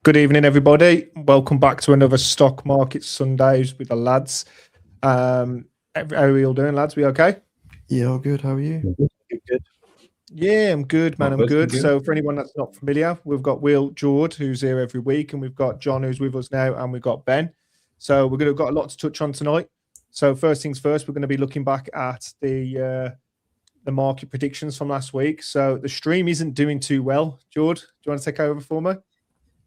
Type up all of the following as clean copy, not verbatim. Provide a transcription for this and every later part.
Good evening, everybody. Welcome back to another Stock Market Sundays with the lads. How are we all doing, lads? We okay? Yeah, all good. How are you? Good. Yeah, I'm good, man. I'm good. So for anyone that's not familiar, we've got Will George, who's here every week, and we've got John, who's with us now, and we've got Ben. So we're going to got a lot to touch on tonight. So first things first, we're going to be looking back at the market predictions from last week. So the stream isn't doing too well. George, do you want to take over for me?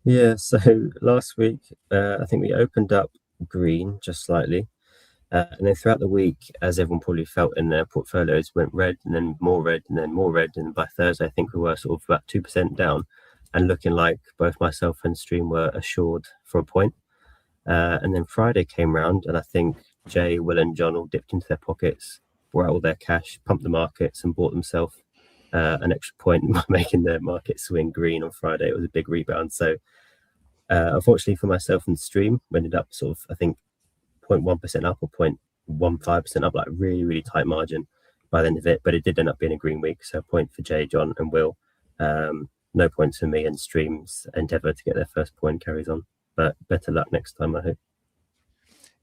Yeah, so last week, I think we opened up green just slightly. And then throughout the week, as everyone probably felt in their portfolios, went red and then more red and then more red. And by Thursday, I think we were sort of about 2% down and looking like both myself and Stream were assured for a point. And then Friday came round and I think Jay, Will and John all dipped into their pockets, brought out all their cash, pumped the markets and bought themselves an extra point, making the market swing green on Friday. It was a big rebound. So unfortunately for myself and Stream, we ended up sort of, I think, 0.1% up or 0.15% up, like really, really tight margin by the end of it. But it did end up being a green week. So a point for Jay, John and Will. No points for me, and Stream's endeavour to get their first point carries on. But better luck next time, I hope.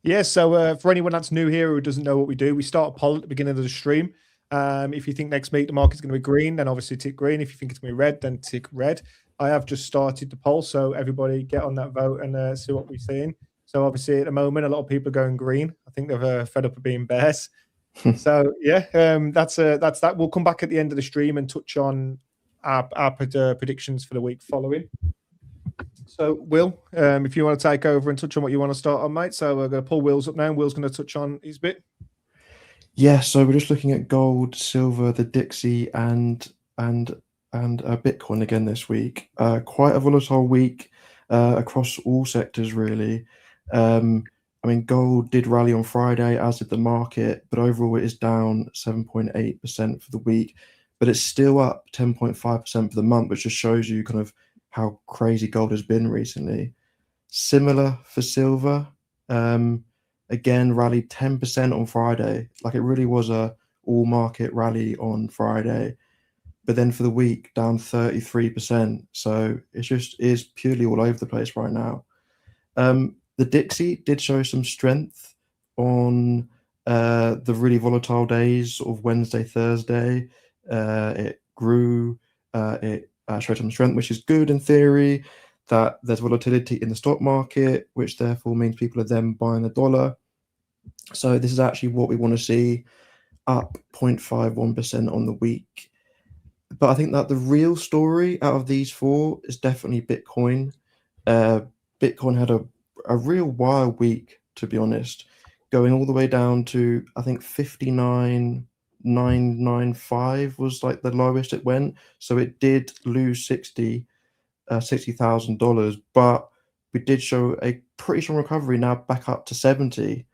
Yeah, so for anyone that's new here who doesn't know what we do, we start a poll at the beginning of the stream. If you think next week the market's going to be green, then obviously tick green. If you think it's going to be red, then tick red. I have just started the poll, so everybody get on that vote and see what we're seeing. So obviously at the moment, a lot of people are going green. I think they're fed up of being bears. So yeah, that's that. We'll come back at the end of the stream and touch on our predictions for the week following. So Will, if you want to take over and touch on what you want to start on, mate. So we're going to pull Will's up now, and Will's going to touch on his bit. Yeah, so we're just looking at gold, silver, the Dixie, and Bitcoin again this week. Quite a volatile week across all sectors, really. I mean, gold did rally on Friday, as did the market, but overall it is down 7.8% for the week. But it's still up 10.5% for the month, which just shows you kind of how crazy gold has been recently. Similar for silver. Again, rallied 10% on Friday. Like, it really was a all-market rally on Friday. But then for the week, down 33%. So it just is purely all over the place right now. The Dixie did show some strength on the really volatile days, sort of Wednesday, Thursday. It grew. It showed some strength, which is good in theory, that there's volatility in the stock market, which therefore means people are then buying the dollar. So this is actually what we want to see, up 0.51% on the week. But I think that the real story out of these four is definitely Bitcoin. Bitcoin had a real wild week, to be honest, going all the way down to, I think, 59,995 was like the lowest it went. So it did lose $60,000, but we did show a pretty strong recovery, now back up to 70.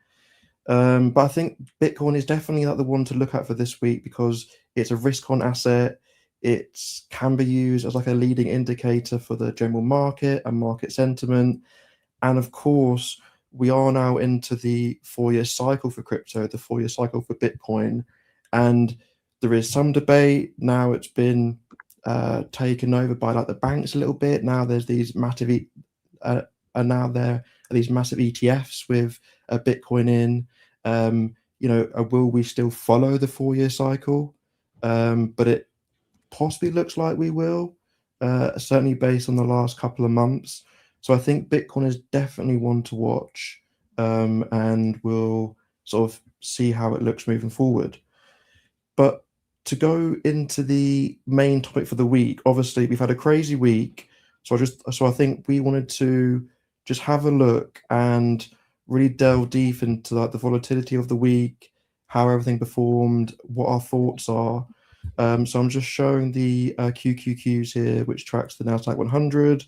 But I think Bitcoin is definitely like the one to look at for this week, because it's a risk-on asset. It can be used as like a leading indicator for the general market and market sentiment. And of course, we are now into the 4-year cycle for crypto, the 4-year cycle for Bitcoin. And there is some debate. Now it's been taken over by like the banks a little bit. Now there's these massive massive ETFs with Bitcoin in. Will we still follow the 4-year cycle? But it possibly looks like we will, certainly based on the last couple of months. So I think Bitcoin is definitely one to watch, and we'll sort of see how it looks moving forward. But to go into the main topic for the week, obviously we've had a crazy week. So I think we wanted to just have a look and really delve deep into like the volatility of the week, how everything performed, what our thoughts are. So I'm just showing the QQQs here, which tracks the Nasdaq 100.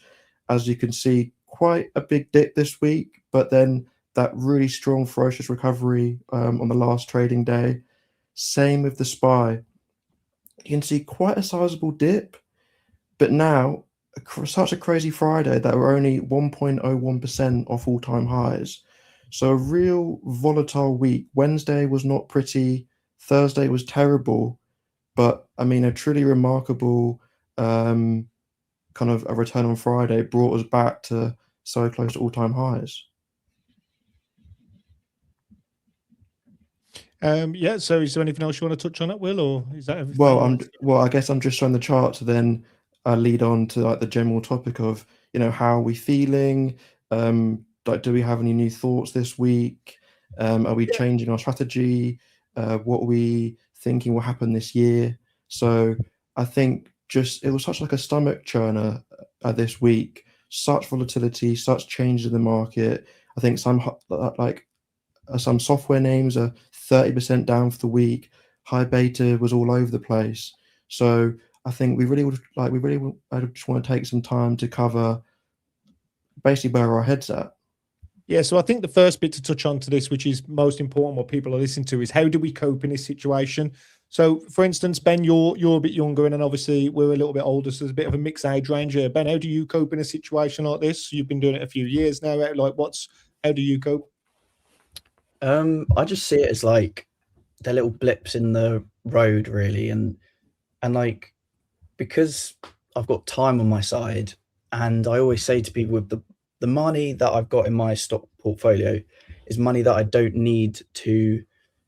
As you can see, quite a big dip this week, but then that really strong, ferocious recovery on the last trading day. Same with the SPY. You can see quite a sizable dip, but now such a crazy Friday that we're only 1.01% off all-time highs. So a real volatile week. Wednesday was not pretty. Thursday was terrible. But I mean, a truly remarkable kind kind of a return on Friday brought us back to so close to all-time highs. Yeah. So is there anything else you want to touch on it, Will, or is that everything? Well, I guess I'm just showing the chart to then lead on to like the general topic of, how are we feeling? Like, do we have any new thoughts this week? Are we changing our strategy? What are we thinking will happen this year? So I think it was such like a stomach churner this week. Such volatility, such changes in the market. I think some software names are 30% down for the week. High beta was all over the place. So I think I just want to take some time to cover basically where our head's at. Yeah, so I think the first bit to touch on to this, which is most important, what people are listening to, is how do we cope in this situation? So, for instance, Ben, you're a bit younger, and then obviously we're a little bit older, so there's a bit of a mixed age range here. Ben, how do you cope in a situation like this? You've been doing it a few years now. Like, how do you cope? I just see it as like they're little blips in the road, really, and like, because I've got time on my side, and I always say to people, with the money that I've got in my stock portfolio is money that I don't need to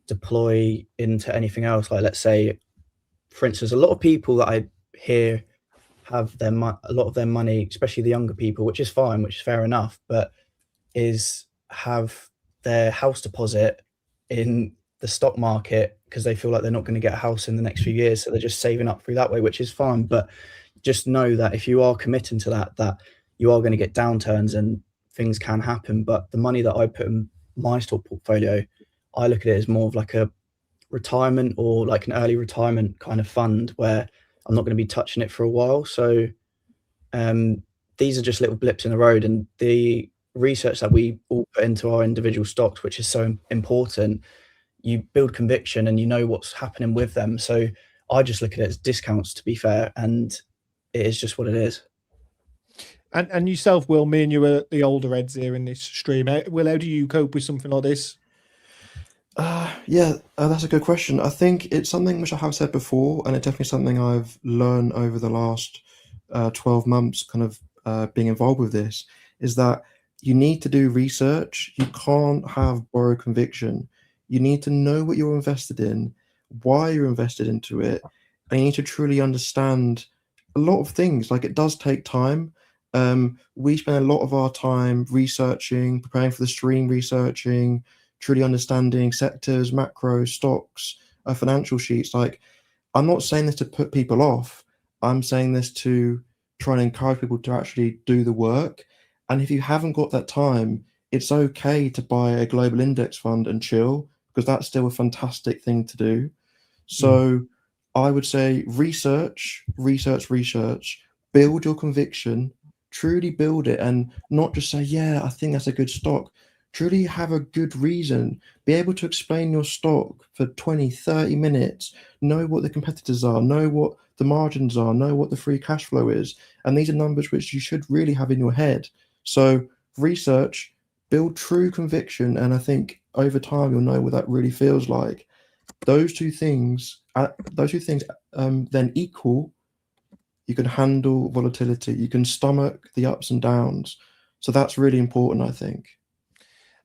deploy into anything else. Like, let's say, for instance, a lot of people that I hear have a lot of their money, especially the younger people, which is fine, which is fair enough, but have their house deposit in the stock market because they feel like they're not going to get a house in the next few years, so they're just saving up through that way, which is fine. But just know that if you are committing to that you are going to get downturns and things can happen. But the money that I put in my stock portfolio, I look at it as more of like a retirement or like an early retirement kind of fund where I'm not going to be touching it for a while. So these are just little blips in the road, and the research that we all put into our individual stocks, which is so important, you build conviction and you know what's happening with them. So I just look at it as discounts, to be fair, and it is just what it is. And yourself, Will, me and you are the older heads here in this stream. Will, how do you cope with something like this? That's a good question. I think it's something which I have said before, and it's definitely something I've learned over the last 12 months kind of being involved with this, is that you need to do research. You can't have borrowed conviction. You need to know what you're invested in, why you're invested into it, and you need to truly understand a lot of things. Like, it does take time. We spend a lot of our time researching, preparing for the stream, researching, truly understanding sectors, macro, stocks, financial sheets. Like, I'm not saying this to put people off. I'm saying this to try and encourage people to actually do the work. And if you haven't got that time, it's okay to buy a global index fund and chill, because that's still a fantastic thing to do. So I would say research, build your conviction, truly build it, and not just say, yeah, I think that's a good stock. Truly have a good reason, be able to explain your stock for 20, 30 minutes, know what the competitors are, know what the margins are, know what the free cash flow is. And these are numbers which you should really have in your head. So research, build true conviction, and I think over time you'll know what that really feels like. Those two things then equal, you can handle volatility, you can stomach the ups and downs. So that's really important, I think.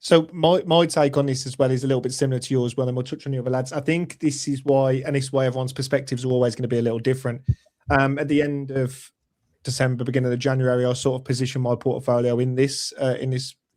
So my take on this as well is a little bit similar to yours, Well, and we'll touch on the other lads. I think this is why, and this is why everyone's perspectives are always going to be a little different. At the end of December, beginning of January, I sort of positioned my portfolio in this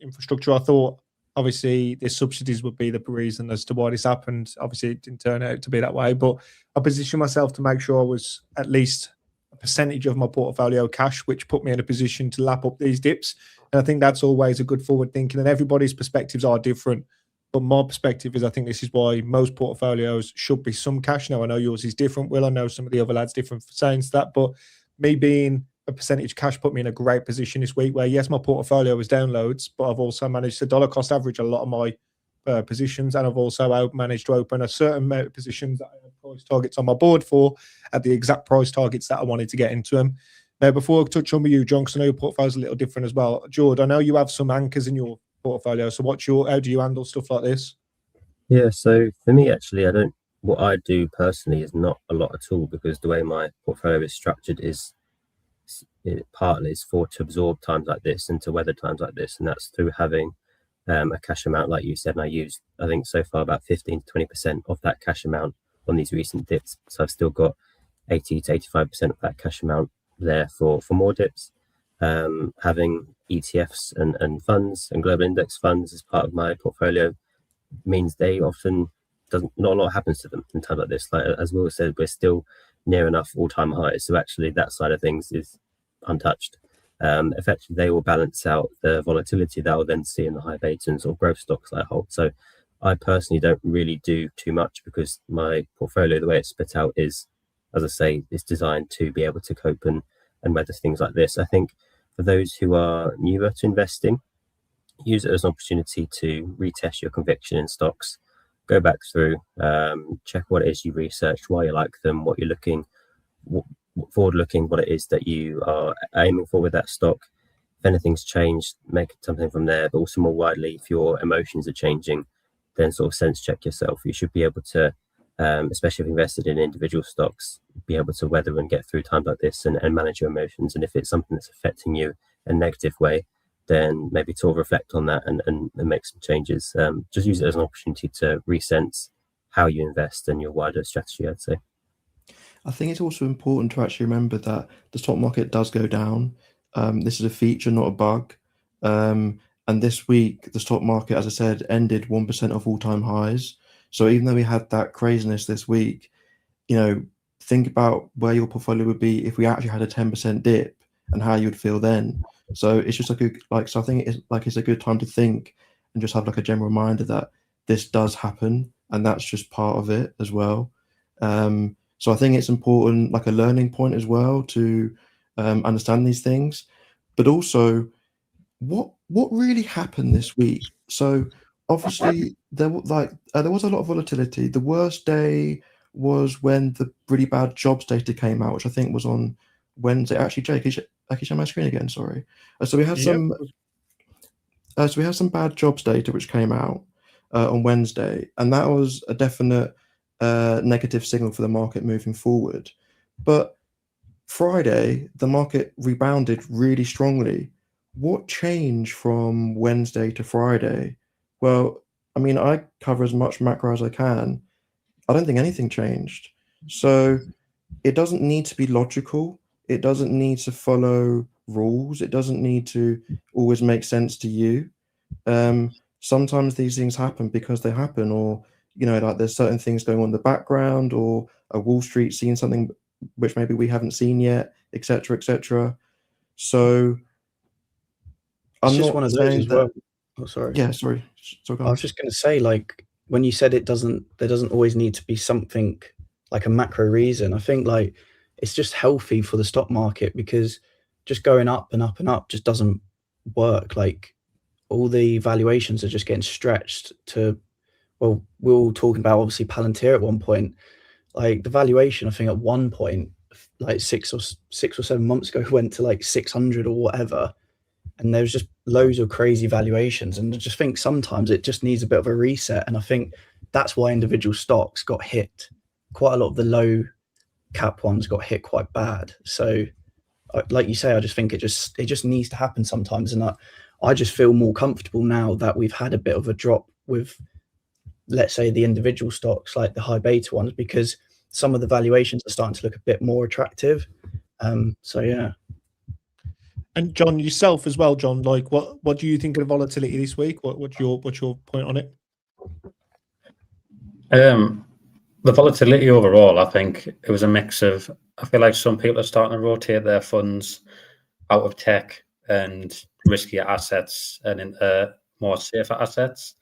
infrastructure. I thought, obviously, the subsidies would be the reason as to why this happened. Obviously, it didn't turn out to be that way, but I positioned myself to make sure I was at least a percentage of my portfolio cash, which put me in a position to lap up these dips. And I think that's always a good forward thinking, and everybody's perspectives are different. But my perspective is, I think this is why most portfolios should be some cash. Now, I know yours is different, Will. I know some of the other lads different for saying that, but me being a percentage cash put me in a great position this week where, yes, my portfolio was down loads, but I've also managed to dollar cost average a lot of my positions, and I've also managed to open a certain amount of positions that I had price targets on my board for at the exact price targets that I wanted to get into them. Now, before I touch on with you, John, because I know your portfolio is a little different as well. George, I know you have some anchors in your portfolio. So how do you handle stuff like this? Yeah, so for me, actually, what I do personally is not a lot at all, because the way my portfolio is structured is partly is to absorb times like this and to weather times like this, and that's through having a cash amount, like you said. And I used, I think so far, about 15 to 20% of that cash amount on these recent dips. So I've still got 80 to 85% of that cash amount there for more dips. Having ETFs and funds and global index funds as part of my portfolio means they often not a lot happens to them in times like this. Like as Will said, we're still near enough all-time highs, so actually that side of things is untouched. Effectively, they will balance out the volatility that I'll then see in the high betas or growth stocks that I hold. So I personally don't really do too much because my portfolio, the way it's split out, is, as I say, it's designed to be able to cope and weather things like this. I think for those who are newer to investing, use it as an opportunity to retest your conviction in stocks. Go back through, check what it is you researched, why you like them, what you're looking, forward-looking, what it is that you are aiming for with that stock. If anything's changed, make something from there. But also more widely, if your emotions are changing, then sort of sense check yourself. You should be able to, especially if invested in individual stocks, be able to weather and get through times like this and manage your emotions. And if it's something that's affecting you in a negative way, then maybe to reflect on that and make some changes. Just use it as an opportunity to resense how you invest and your wider strategy, I'd say. I think it's also important to actually remember that the stock market does go down. This is a feature, not a bug. And this week, the stock market, as I said, ended 1% of all-time highs. So even though we had that craziness this week, think about where your portfolio would be if we actually had a 10% dip and how you would feel then. So it's just so I think it's a good time to think and just have like a general reminder that this does happen and that's just part of it as well. So I think it's important, like a learning point as well, to understand these things, but also what really happened this week. So obviously there was a lot of volatility. The worst day was when the really bad jobs data came out, which I think was on Wednesday. Actually, Jake, can you share my screen again? Sorry. So we had some bad jobs data which came out on Wednesday, and that was a definite negative signal for the market moving forward. But Friday, the market rebounded really strongly. What changed from Wednesday to Friday? Well, I mean, I cover as much macro as I can. I don't think anything changed. So it doesn't need to be logical. It doesn't need to follow rules. It doesn't need to always make sense to you. Sometimes these things happen because they happen, or like there's certain things going on in the background, or a Wall Street seeing something which maybe we haven't seen yet, etc., etc. So it's just one of those as well. Oh, sorry. Yeah, sorry. I was just going to say, like, when you said there doesn't always need to be something like a macro reason. I think like it's just healthy for the stock market, because just going up and up and up just doesn't work. Like all the valuations are just getting stretched to, well, we were all talking about obviously Palantir at one point. Like the valuation, I think at one point, like six or 7 months ago, went to like 600 or whatever. And there's just loads of crazy valuations. And I just think sometimes it just needs a bit of a reset. And I think that's why individual stocks got hit. Quite a lot of the low cap ones got hit quite bad. So like you say, I just think it just needs to happen sometimes. And I just feel more comfortable now that we've had a bit of a drop with, let's say, the individual stocks, like the high beta ones, because some of the valuations are starting to look a bit more attractive. So yeah. And John, yourself as well, John, like what do you think of the volatility this week? What's your point on it? The volatility overall, I think it was a mix of, I feel like some people are starting to rotate their funds out of tech and riskier assets and into more safer assets.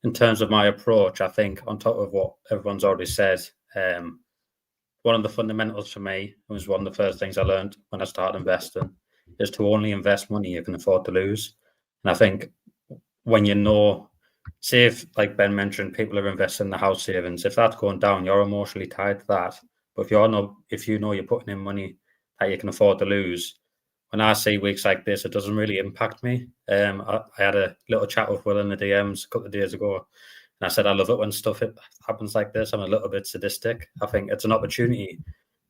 In terms of my approach, I think on top of what everyone's already said, one of the fundamentals for me, was one of the first things I learned when I started investing, is to only invest money you can afford to lose. And I think when say if, like Ben mentioned, people are investing in the house savings, if that's going down, you're emotionally tied to that. But if you know you're putting in money that you can afford to lose, when I see weeks like this, it doesn't really impact me. I had a little chat with Will in the DMs a couple of days ago, and I said I love it when stuff happens like this. I'm a little bit sadistic. I think it's an opportunity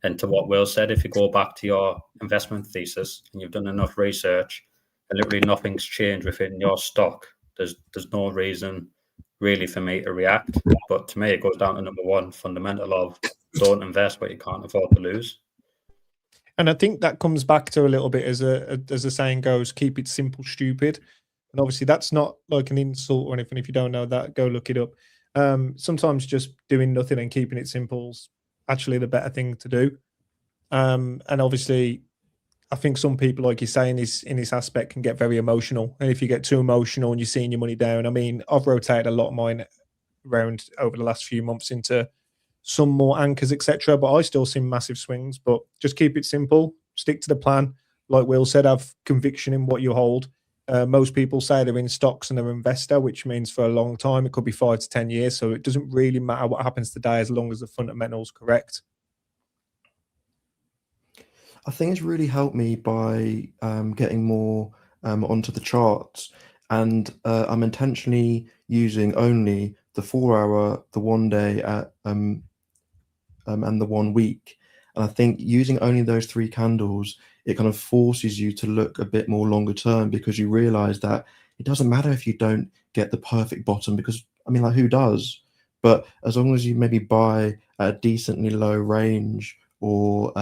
And to what Will said, if you go back to your investment thesis and you've done enough research and literally nothing's changed within your stock, there's no reason really for me to react. But to me, it goes down to number one, fundamental of don't invest what you can't afford to lose. And I think that comes back to a little bit as a saying goes, keep it simple, stupid. And obviously that's not like an insult or anything. If you don't know that, go look it up. Sometimes just doing nothing and keeping it simple is actually the better thing to do. And obviously, I think some people, like you say, in this aspect can get very emotional. And if you get too emotional and you're seeing your money down, I mean, I've rotated a lot of mine around over the last few months into some more anchors, etc. But I still see massive swings. But just keep it simple, stick to the plan. Like Will said, have conviction in what you hold. Most people say they're in stocks and they're an investor, which means for a long time, it could be 5 to 10 years. So it doesn't really matter what happens today as long as the fundamentals correct. I think it's really helped me by getting more onto the charts, and I'm intentionally using only the 4 hour, the 1 day, and the 1 week. And I think using only those 3 candles, it kind of forces you to look a bit more longer term, because you realize that it doesn't matter if you don't get the perfect bottom, because I mean, like, who does? But as long as you maybe buy at a decently low range, or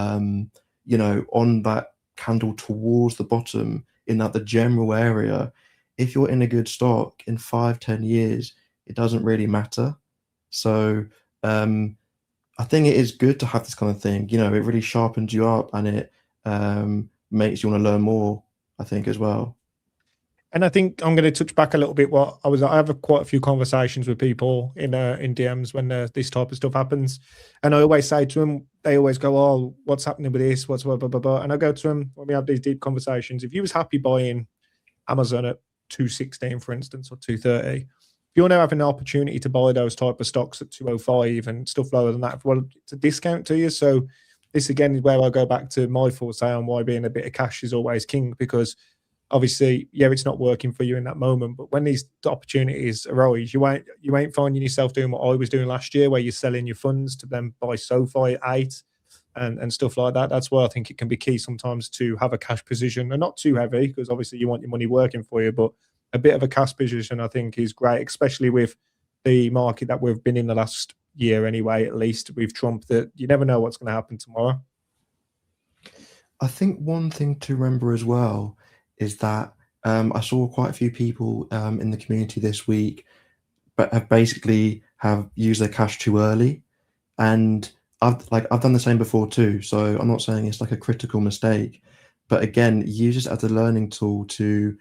you know, on that candle towards the bottom in that the general area, if you're in a good stock in 5-10 years, it doesn't really matter. So I think it is good to have this kind of thing. You know, it really sharpens you up, and it makes you want to learn more, I think, as well. And I think I'm going to touch back a little bit. I have quite a few conversations with people in DMs when this type of stuff happens, and I always say to them, they always go, "Oh, what's happening with this? What's blah blah blah blah?" And I go to them when we have these deep conversations. If you was happy buying Amazon at 216, for instance, or 230, if you're now having an opportunity to buy those type of stocks at 205 and stuff lower than that, well, it's a discount to you. So this again is where I go back to my forte on why being a bit of cash is always king, because obviously, yeah, it's not working for you in that moment, but when these opportunities arise, you ain't finding yourself doing what I was doing last year, where you're selling your funds to then buy SoFi at 8 and stuff like that. That's why I think it can be key sometimes to have a cash position, and not too heavy, because obviously you want your money working for you, but a bit of a cash position I think is great, especially with the market that we've been in the last year anyway, at least with Trump, that you never know what's going to happen tomorrow. I think one thing to remember as well is that I saw quite a few people in the community this week, but have used their cash too early, and I've done the same before too. So I'm not saying it's like a critical mistake, but again, use it as a learning tool to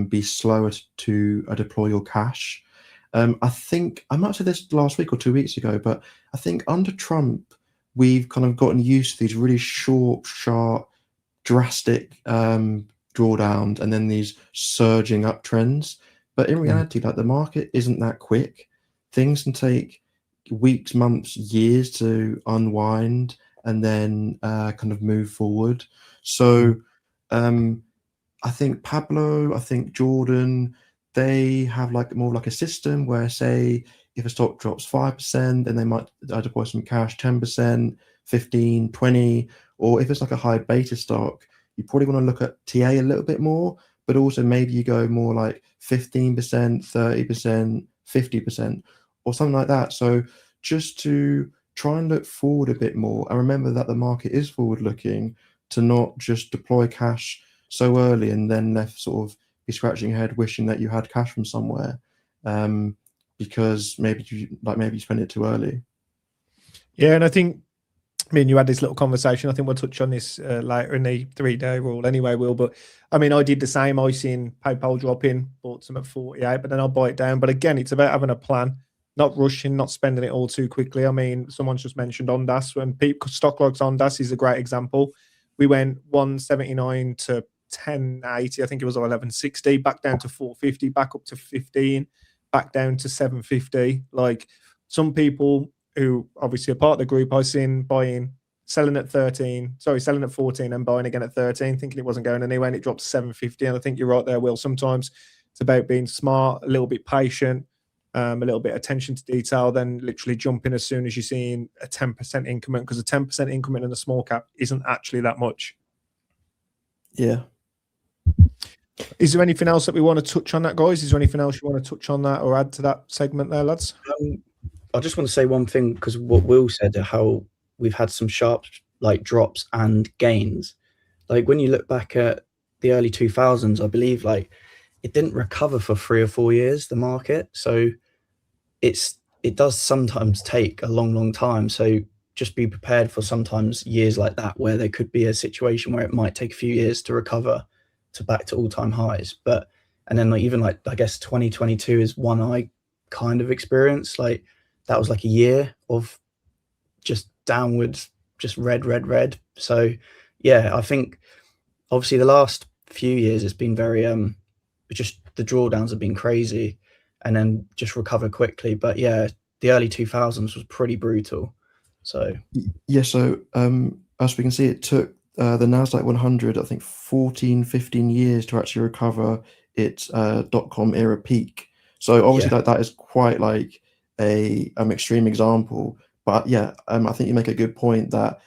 be slower to deploy your cash. I think I might have said this last week or 2 weeks ago, but I think under Trump, we've kind of gotten used to these really short, sharp, drastic drawdowns and then these surging uptrends. But in reality, like, the market isn't that quick. Things can take weeks, months, years to unwind and then kind of move forward. So I think Pablo, I think Jordan, they have like more like a system where, say, if a stock drops 5%, then they might deploy some cash, 10%, 15, 20, or if it's like a high beta stock, you probably want to look at TA a little bit more, but also maybe you go more like 15%, 30%, 50%, or something like that. So just to try and look forward a bit more, and remember that the market is forward looking, to not just deploy cash so early and then left sort of be scratching your head wishing that you had cash from somewhere, because maybe you spent it too early. Yeah, and I think, I mean, you had this little conversation. I think we'll touch on this later in the 3-day rule anyway, Will. But I mean, I did the same. I seen PayPal drop in, bought some at 48, but then I'll buy it down. But again, it's about having a plan, not rushing, not spending it all too quickly. I mean, someone's just mentioned Ondas. When stock like Ondas is a great example. We went 179 to 1080. I think it was 1160, back down to 450, back up to 15, back down to 750. Like, some people who obviously are part of the group, I seen selling at 14 and buying again at 13, thinking it wasn't going anywhere, and it dropped to 750. And I think you're right there, Will. Sometimes it's about being smart, a little bit patient, a little bit of attention to detail, then literally jump in as soon as you're seeing a 10% increment, because a 10% increment in a small cap isn't actually that much. Yeah. Is there anything else that we want to touch on that, guys? Is there anything else you want to touch on that or add to that segment there, lads? I just want to say one thing, because what Will said, how we've had some sharp like drops and gains. Like when you look back at the early 2000s, I believe like it didn't recover for 3 or 4 years, the market. So it does sometimes take a long time. So just be prepared for sometimes years like that, where there could be a situation where it might take a few years to recover to back to all-time highs. But and then like even like I guess 2022 is one I kind of experienced. Like that was like a year of just downwards, just red. So yeah, I think obviously the last few years it's been very just the drawdowns have been crazy and then just recover quickly. But yeah, the early 2000s was pretty brutal. So Yeah, so as we can see, it took the Nasdaq 100, I think 15 years to actually recover its dot-com era peak. So obviously that is quite like a extreme example. But yeah, I think you make a good point that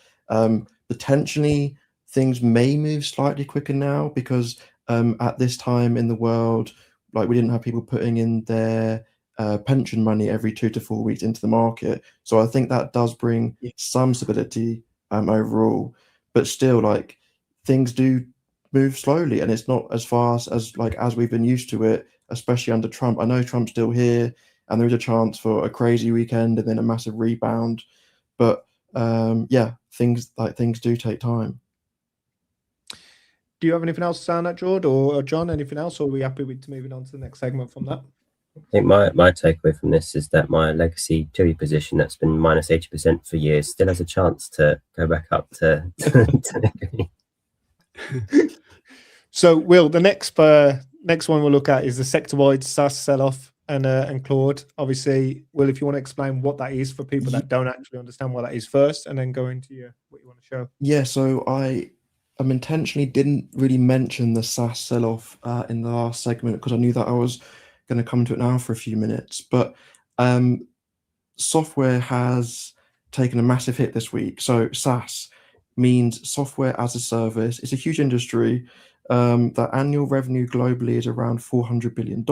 potentially things may move slightly quicker now, because at this time in the world, like we didn't have people putting in their pension money every 2 to 4 weeks into the market. So I think that does bring some stability overall, but still like things do move slowly, and it's not as fast as we've been used to it, especially under Trump. I know Trump's still here and there is a chance for a crazy weekend and then a massive rebound, but yeah, things do take time. Do you have anything else to say on that, George or John? Anything else, or are we happy with moving on to the next segment from that? I think my takeaway from this is that my legacy TUI position that's been minus 80% for years still has a chance to go back up to So, Will, the next one we'll look at is the sector-wide SaaS sell-off and Claude. Obviously, Will, if you want to explain what that is for people that don't actually understand what that is first, and then go into what you want to show. Yeah, so I intentionally didn't really mention the SaaS sell-off in the last segment, because I knew that I was going to come to it now for a few minutes. But software has taken a massive hit this week. So SaaS means software as a service. It's a huge industry. The annual revenue globally is around $400 billion.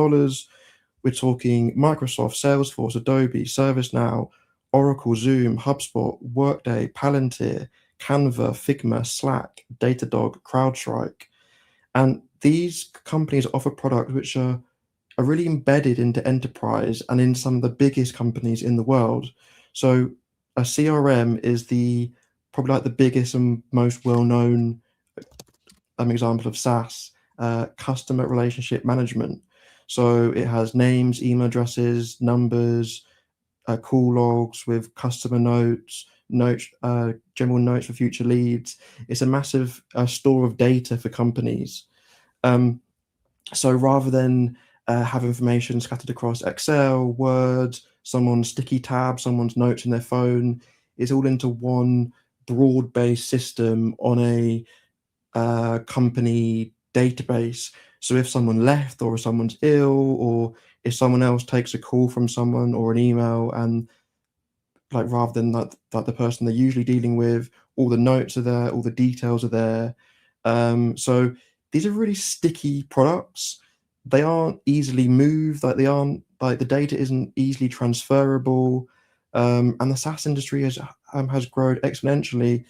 We're talking Microsoft, Salesforce, Adobe, ServiceNow, Oracle, Zoom, HubSpot, Workday, Palantir, Canva, Figma, Slack, Datadog, CrowdStrike. And these companies offer products which are really embedded into enterprise and in some of the biggest companies in the world. So a CRM is probably like the biggest and most well-known example of SaaS, customer relationship management. So it has names, email addresses, numbers, call logs with customer notes, general notes for future leads. It's a massive store of data for companies. So rather than have information scattered across Excel, Word, someone's sticky tab, someone's notes in their phone, it's all into one broad-based system on a company database. So if someone left, or if someone's ill, or if someone else takes a call from someone or an email, and like rather than that the person they're usually dealing with, all the notes are there, all the details are there. So these are really sticky products. They aren't easily moved. Like the data isn't easily transferable. And the SaaS industry has grown exponentially,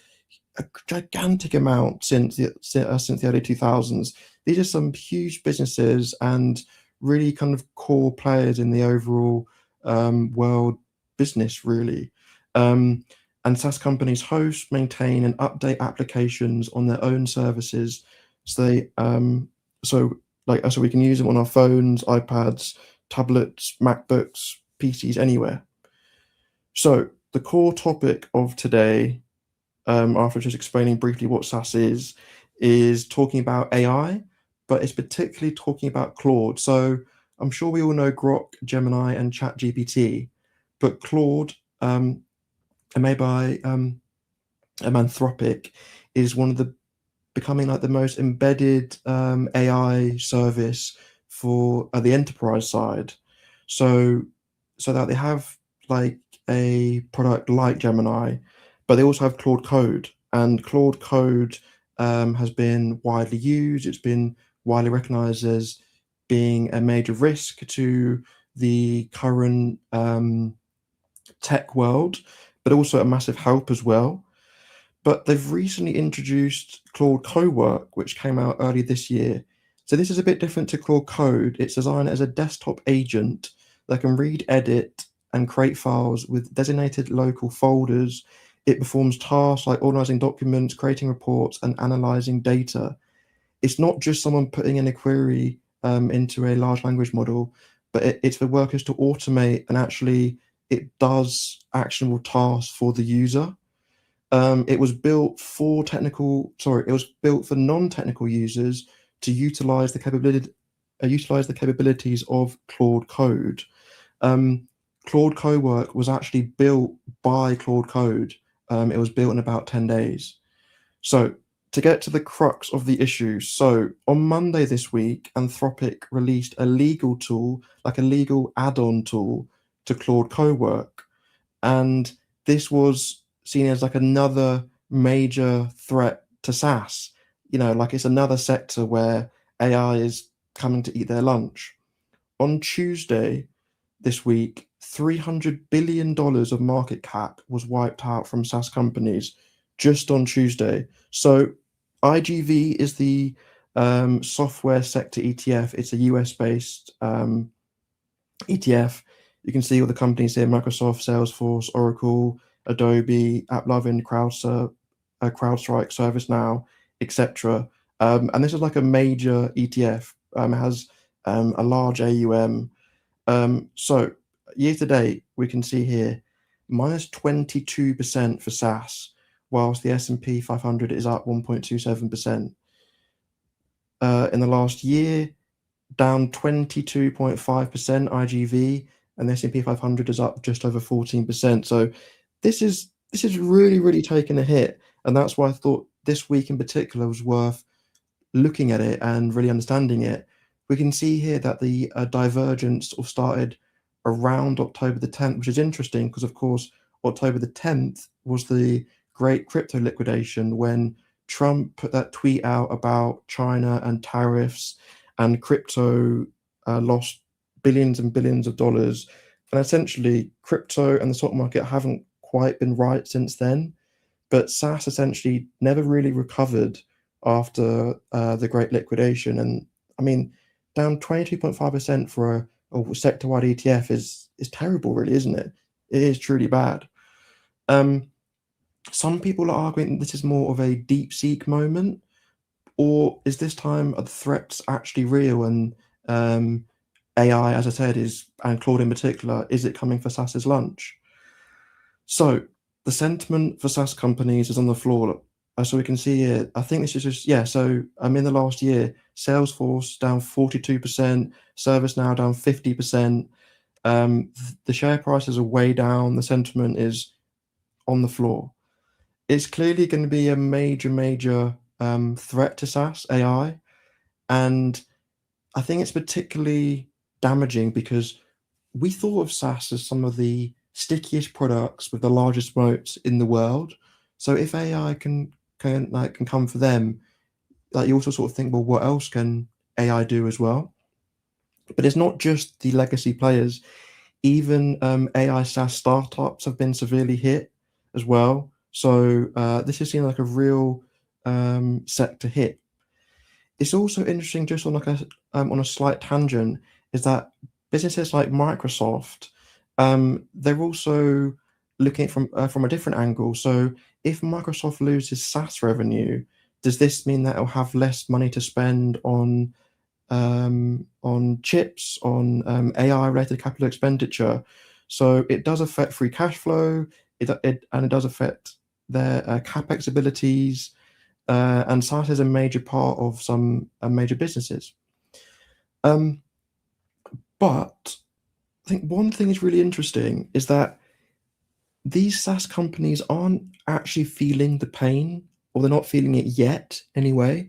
a gigantic amount since the early 2000s. These are some huge businesses and really kind of core players in the overall world business, really. And SaaS companies host, maintain, and update applications on their own services. So so we can use them on our phones, iPads, tablets, MacBooks, PCs, anywhere. So the core topic of today, after just explaining briefly what SaaS is talking about AI, but it's particularly talking about Claude. So I'm sure we all know Grok, Gemini, and ChatGPT, but Claude, made by Anthropic, is becoming like the most embedded AI service for the enterprise side. So so that they have like a product like Gemini, but they also have Claude Code, and Claude Code has been widely used. It's been widely recognized as being a major risk to the current tech world, but also a massive help as well. But they've recently introduced Claude Cowork, which came out early this year. So this is a bit different to Claude Code. It's designed as a desktop agent that can read, edit, and create files with designated local folders. It performs tasks like organizing documents, creating reports, and analyzing data. It's not just someone putting in a query into a large language model, but it's for workers to automate, and actually it does actionable tasks for the user. It was built for non-technical users to utilize the capabilities of Claude Code. Claude Cowork was actually built by Claude Code. It was built in about 10 days. So to get to the crux of the issue, so on Monday this week, Anthropic released a legal tool, like a legal add-on tool to Claude Cowork, and this was seen as like another major threat to SaaS. Like it's another sector where AI is coming to eat their lunch. On Tuesday this week, $300 billion of market cap was wiped out from SaaS companies just on Tuesday. So IGV is the software sector ETF. It's a US-based ETF. You can see all the companies here: Microsoft, Salesforce, Oracle, Adobe, AppLovin, CrowdStrike, ServiceNow, etc. And this is like a major ETF. It has a large AUM. So year to date, we can see here minus 22% for SaaS, whilst the S&P 500 is up 1.27%. In the last year, down 22.5% IGV, and the S&P 500 is up just over 14%. So this is really, really taking a hit, and that's why I thought this week in particular was worth looking at it and really understanding it. We can see here that the divergence started around October the 10th, which is interesting because, of course, October the 10th was the great crypto liquidation when Trump put that tweet out about China and tariffs, and crypto lost billions and billions of dollars. And essentially, crypto and the stock market haven't quite been right since then. But SaaS essentially never really recovered after the great liquidation. And I mean, down 22.5% for a sector-wide ETF is terrible, really, isn't it? It is truly bad. Some people are arguing this is more of a deep-seek moment, or is this time the threats actually real? And AI, as I said, and Claude in particular, is it coming for SaaS's lunch? So the sentiment for SaaS companies is on the floor. So we can see here, I think this is just, so in the last year, Salesforce down 42%, ServiceNow down 50%. The share prices are way down. The sentiment is on the floor. It's clearly going to be a major threat to SaaS AI. And I think it's particularly damaging because we thought of SaaS as some of the stickiest products with the largest moats in the world. So if AI can come for them, like you also sort of think, well, what else can AI do as well? But it's not just the legacy players. Even AI SaaS startups have been severely hit as well. So this is seen like a real sector hit. It's also interesting, just on on a slight tangent, is that businesses like Microsoft, they're also looking from a different angle. So if Microsoft loses SaaS revenue, does this mean that it'll have less money to spend on chips, on AI-related capital expenditure? So it does affect free cash flow, and it does affect their capex abilities, and SaaS is a major part of some major businesses. But I think one thing is really interesting is that these SaaS companies aren't actually feeling the pain, or they're not feeling it yet anyway.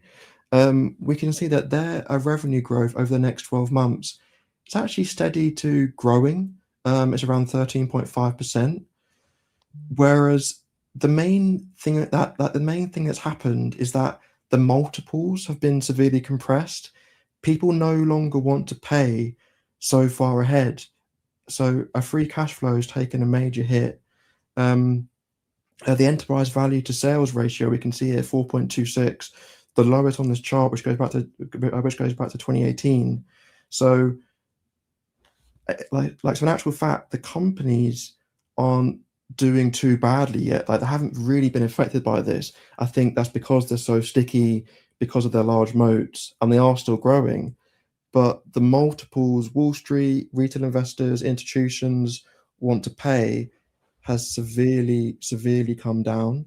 We can see that their revenue growth over the next 12 months is actually steady to growing. It's around 13.5%. Whereas the main thing that's happened is that the multiples have been severely compressed. People no longer want to pay so far ahead. So a free cash flow has taken a major hit. The enterprise value to sales ratio, we can see here 4.26, the lowest on this chart, which goes back to 2018. So, so in actual fact, the companies aren't doing too badly yet. Like, they haven't really been affected by this. I think that's because they're so sticky, because of their large moats, and they are still growing. But the multiples Wall Street, retail investors, institutions want to pay has severely come down.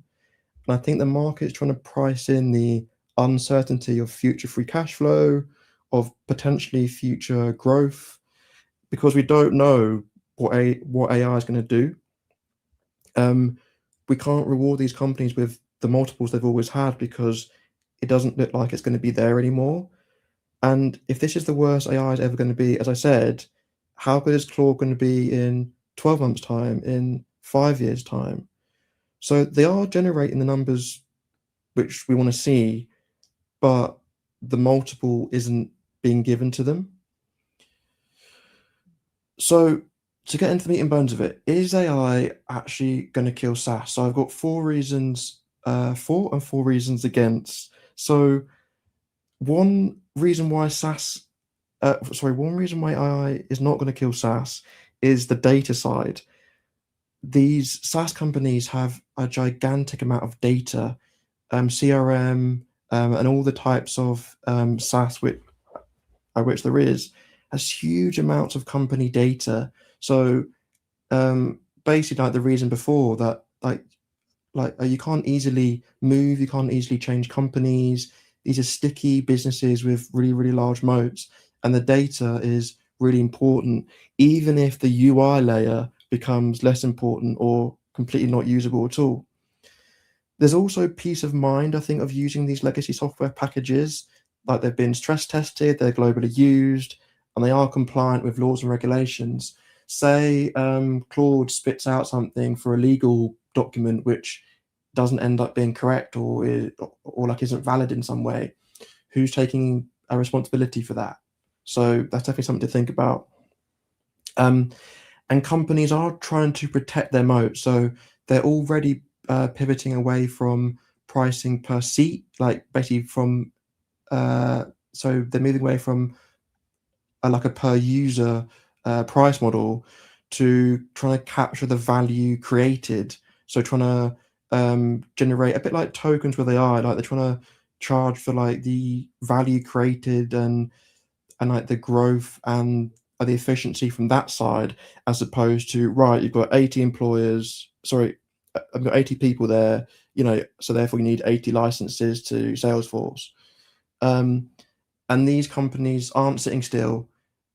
And I think the market's trying to price in the uncertainty of future free cash flow, of potentially future growth, because we don't know what AI is going to do. We can't reward these companies with the multiples they've always had because it doesn't look like it's going to be there anymore. And if this is the worst AI is ever going to be, as I said, how good is Claude going to be in 12 months' time, in 5 years' time? So they are generating the numbers which we want to see, but the multiple isn't being given to them. So to get into the meat and bones of it, is AI actually going to kill SaaS? So I've got 4 reasons for and 4 reasons against. So one reason why one reason why AI is not going to kill SaaS is the data side. These SaaS companies have a gigantic amount of data, CRM, and all the types of SaaS which there is, has huge amounts of company data. So basically, like the reason before that, you can't easily move, you can't easily change companies. These are sticky businesses with really, really large moats, and the data is really important, even if the UI layer becomes less important or completely not usable at all. There's also peace of mind, I think, of using these legacy software packages. Like, they've been stress tested, they're globally used, and they are compliant with laws and regulations. Say Claude spits out something for a legal document which doesn't end up being correct or isn't valid in some way. Who's taking a responsibility for that? So that's definitely something to think about. And companies are trying to protect their moat. So they're already pivoting away from pricing per seat, like basically from so they're moving away from like a per user price model to trying to capture the value created. So trying to generate a bit like tokens where they are, like they're trying to charge for like the value created and like the growth and the efficiency from that side, as opposed to, right, you've got 80 employers, sorry, I've got 80 people there, so therefore you need 80 licenses to Salesforce. And these companies aren't sitting still.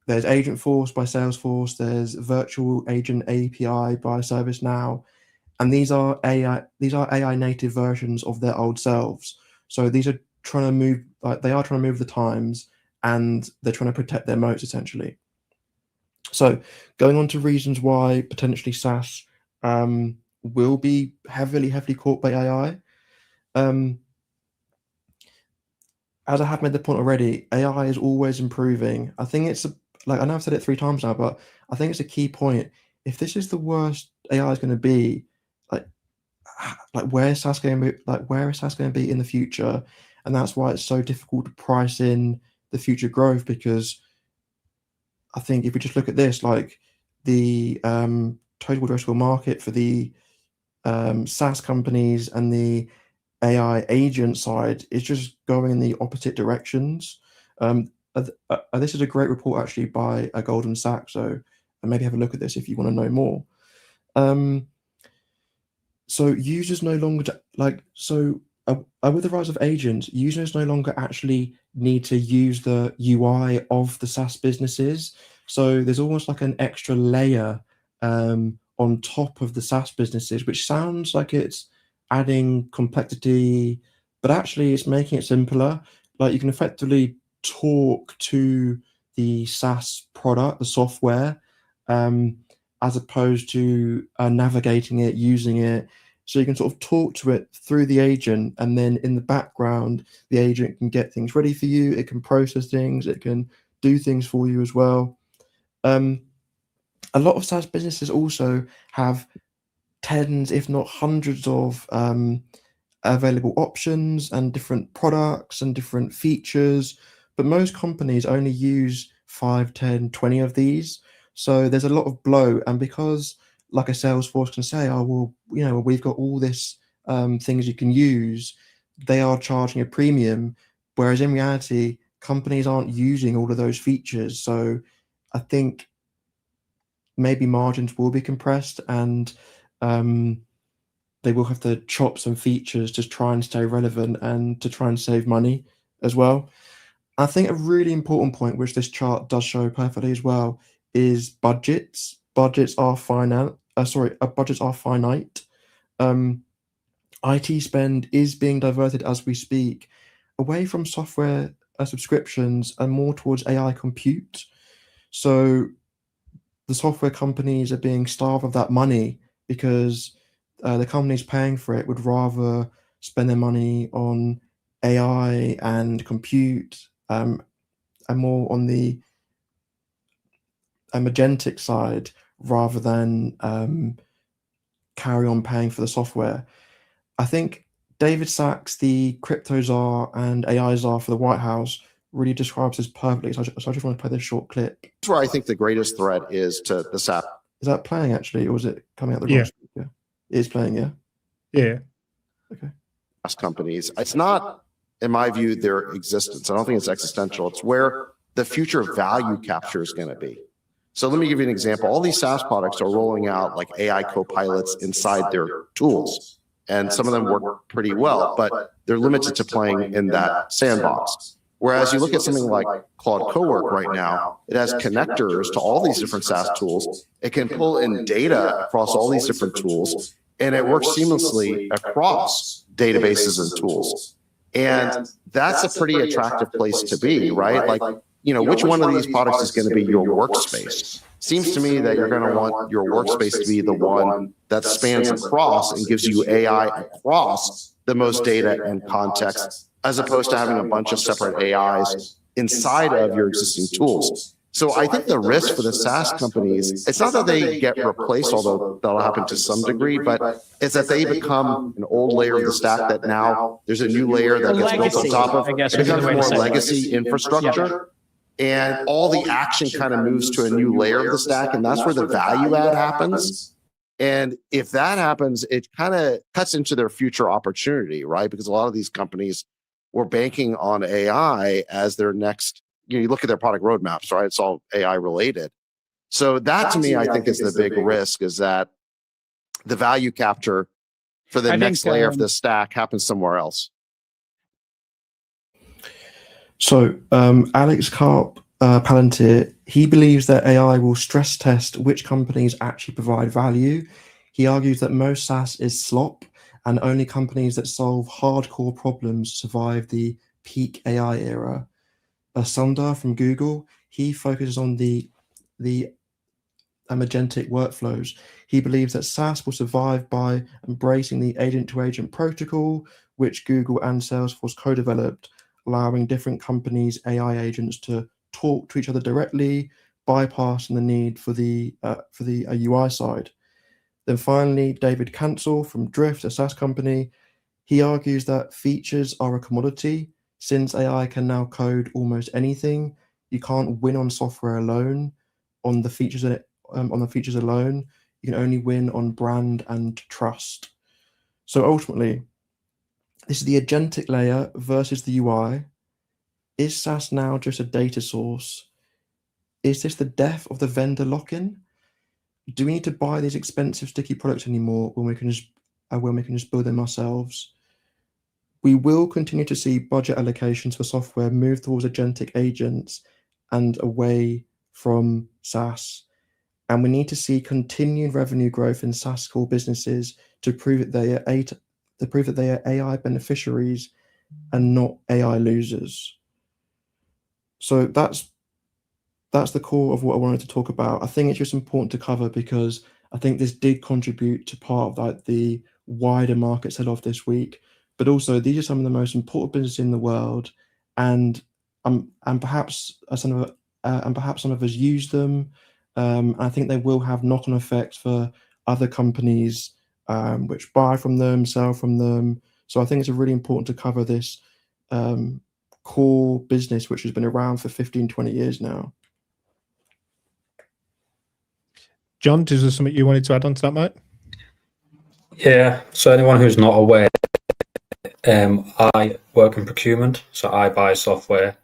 There's Agentforce by Salesforce, there's Virtual Agent API by ServiceNow, and these are AI native versions of their old selves. So these are trying to move, they are trying to move the times, and they're trying to protect their moats essentially. So going on to reasons why potentially SaaS will be heavily caught by AI. As I have made the point already, AI is always improving. I think it's I know I've said it 3 times now, but I think it's a key point. If this is the worst AI is going to be, where is SaaS going to be? Where is SaaS going to be in the future? And that's why it's so difficult to price in the future growth, because I think if we just look at this, the total addressable market for the SaaS companies and the AI agent side is just going in the opposite directions. This is a great report actually by Goldman Sachs, so maybe have a look at this if you want to know more. So users no longer with the rise of agents, users no longer actually need to use the UI of the SaaS businesses. So there's almost like an extra layer on top of the SaaS businesses, which sounds like it's adding complexity, but actually it's making it simpler. Like, you can effectively talk to the SaaS product, the software, as opposed to navigating it, using it. So you can sort of talk to it through the agent, and then in the background, the agent can get things ready for you. It can process things. It can do things for you as well. A lot of SaaS businesses also have tens, if not hundreds of available options and different products and different features. But most companies only use 5, 10, 20 of these. So there's a lot of bloat. And because like a Salesforce can say, oh, well, you know, we've got all this things you can use, they are charging a premium. Whereas in reality, companies aren't using all of those features. So I think maybe margins will be compressed, and they will have to chop some features to try and stay relevant and to try and save money as well. I think a really important point, which this chart does show perfectly as well, is budgets. Budgets are finite. Budgets are finite. IT spend is being diverted as we speak away from software subscriptions and more towards AI compute. So the software companies are being starved of that money because the companies paying for it would rather spend their money on AI and compute, and more on the agentic side rather than carry on paying for the software. I think David Sachs, the crypto czar and AI czar for the White House, really describes this perfectly. So I just want to play this short clip. That's where I think the greatest threat is to the SAP. Is that playing actually, or is it coming out the Yeah. wrong speaker? It is playing, yeah. Yeah. Okay. Companies. It's not, in my view, their existence. I don't think it's existential. It's where the future value capture is going to be. So let me give you an example. All these SaaS products are rolling out like AI co-pilots inside their tools. And some of them work pretty well, but they're limited to playing in that sandbox. Whereas you look at something like Claude Cowork right now, it has connectors to all these different SaaS tools. It can pull in data across all these different tools, and it works seamlessly across databases and tools. And that's a pretty attractive place to be, right? Like, you know, which one of these products is going to be your workspace? Seems to me that you're going to want your workspace to be the one that spans across and gives you AI across the most data and context, as opposed to having a bunch of separate AIs inside of your existing tools. So I think the risk for the SaaS companies, it's not that they get replaced, although that'll happen to some degree, but it's that they become an old layer of the stack that now there's a new layer that gets built on top of. It becomes more legacy infrastructure. And all the action kind of moves to a new layer of the stack, and that's where the value add happens. And if that happens, it kind of cuts into their future opportunity, right? Because a lot of these companies were banking on AI as their next, you look at their product roadmaps, right? It's all AI related. So that to me, I think is the big risk, is that the value capture for the next layer of the stack happens somewhere else. So Alex Karp, Palantir, he believes that AI will stress test which companies actually provide value. He argues that most SaaS is slop, and only companies that solve hardcore problems survive the peak AI era. Sundar from Google, he focuses on the agentic workflows. He believes that SaaS will survive by embracing the agent-to-agent protocol, which Google and Salesforce co-developed, allowing different companies' AI agents to talk to each other directly, bypassing the need for the UI side. Then finally, David Cancel from Drift, a SaaS company, he argues that features are a commodity. Since AI can now code almost anything, you can't win on software alone, on the features alone. You can only win on brand and trust. So ultimately, this is the agentic layer versus the UI. Is SaaS now just a data source? Is this the death of the vendor lock-in? Do we need to buy these expensive, sticky products anymore when we can just build them ourselves? We will continue to see budget allocations for software move towards agentic agents and away from SaaS. And we need to see continued revenue growth in SaaS core businesses to prove that they are AI beneficiaries and not AI losers. So that's that's the core of what I wanted to talk about. I think it's just important to cover because I think this did contribute to part of like the wider market sell-off this week. But also, these are some of the most important businesses in the world, and perhaps some of us use them. I think they will have knock-on effects for other companies which buy from them, sell from them. So I think it's really important to cover this core business, which has been around for 15, 20 years now. John, is there something you wanted to add on to that, mate? Yeah, so anyone who's not aware, I work in procurement, so I buy software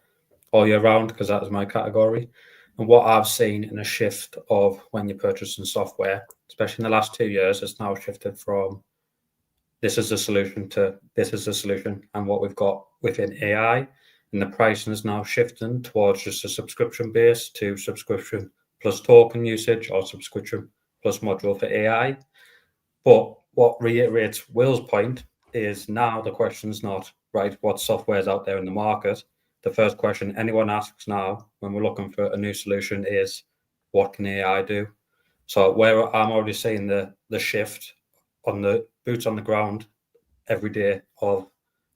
all year round because that is my category. And what I've seen in a shift of when you're purchasing software, especially in the last 2 years, it's now shifted from this is the solution to this is the solution. And what we've got within AI, and the pricing is now shifting towards just a subscription base to subscription plus token usage or subscription plus module for AI. But what reiterates Will's point is now the question is not, right, what software is out there in the market. The first question anyone asks now when we're looking for a new solution is, what can AI do? So where I'm already seeing the shift on the boots on the ground every day of,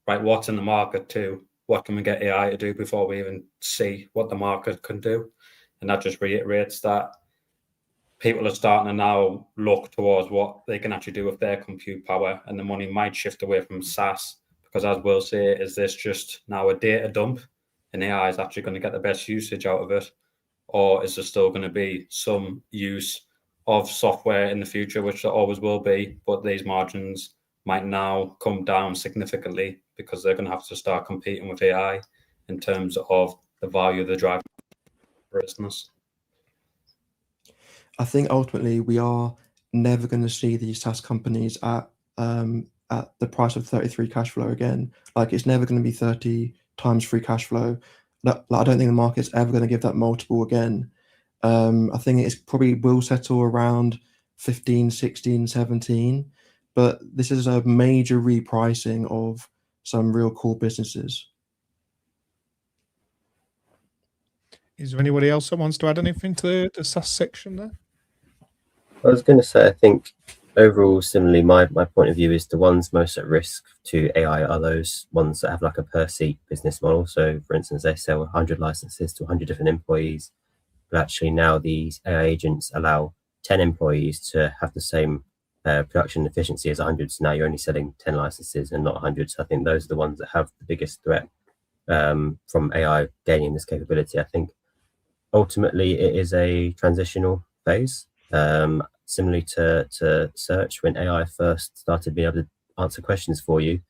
right, what's in the market to what can we get AI to do before we even see what the market can do. And that just reiterates that people are starting to now look towards what they can actually do with their compute power, and the money might shift away from SaaS because, as we'll say, is this just now a data dump and AI is actually going to get the best usage out of it? Or is there still going to be some use of software in the future, which there always will be, but these margins might now come down significantly because they're going to have to start competing with AI in terms of the value of the drive for business? I think ultimately we are never going to see these SaaS companies at the price of 33 cash flow again. Like, it's never going to be 30 times free cash flow. I don't think the market's ever going to give that multiple again. I think it's probably will settle around 15, 16, 17. But this is a major repricing of some real cool businesses. Is there anybody else that wants to add anything to the SaaS section there? I was going to say, I think overall, similarly, my point of view is the ones most at risk to AI are those ones that have like a per seat business model. So, for instance, they sell 100 licenses to 100 different employees, but actually now these AI agents allow 10 employees to have the same production efficiency as 100. So now you're only selling 10 licenses and not 100. So I think those are the ones that have the biggest threat from AI gaining this capability. I think ultimately it is a transitional phase. Similarly to search, when AI first started being able to answer questions for you,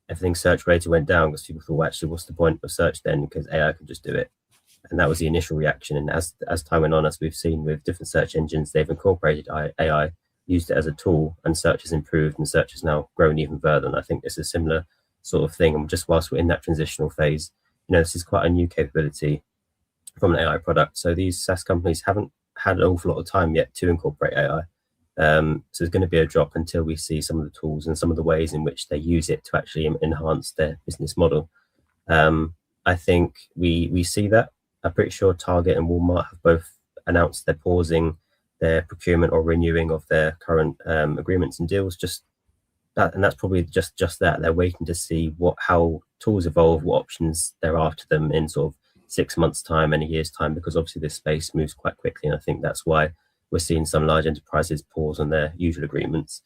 everything search related went down because people thought, well, actually, what's the point of search then? Because AI can just do it. And that was the initial reaction. And as time went on, as we've seen with different search engines, they've incorporated AI, used it as a tool, and search has improved, and search has now grown even further. And I think it's a similar sort of thing. And just whilst we're in that transitional phase, this is quite a new capability from an AI product. So these SaaS companies haven't had an awful lot of time yet to incorporate AI. So there's going to be a drop until we see some of the tools and some of the ways in which they use it to actually enhance their business model. I think we see that. I'm pretty sure Target and Walmart have both announced they're pausing their procurement or renewing of their current agreements and deals. Just that, and that's probably just that. They're waiting to see how tools evolve, what options there are to them in sort of 6 months' time and a year's time, because obviously this space moves quite quickly. And I think that's why we're seeing some large enterprises pause on their usual agreements.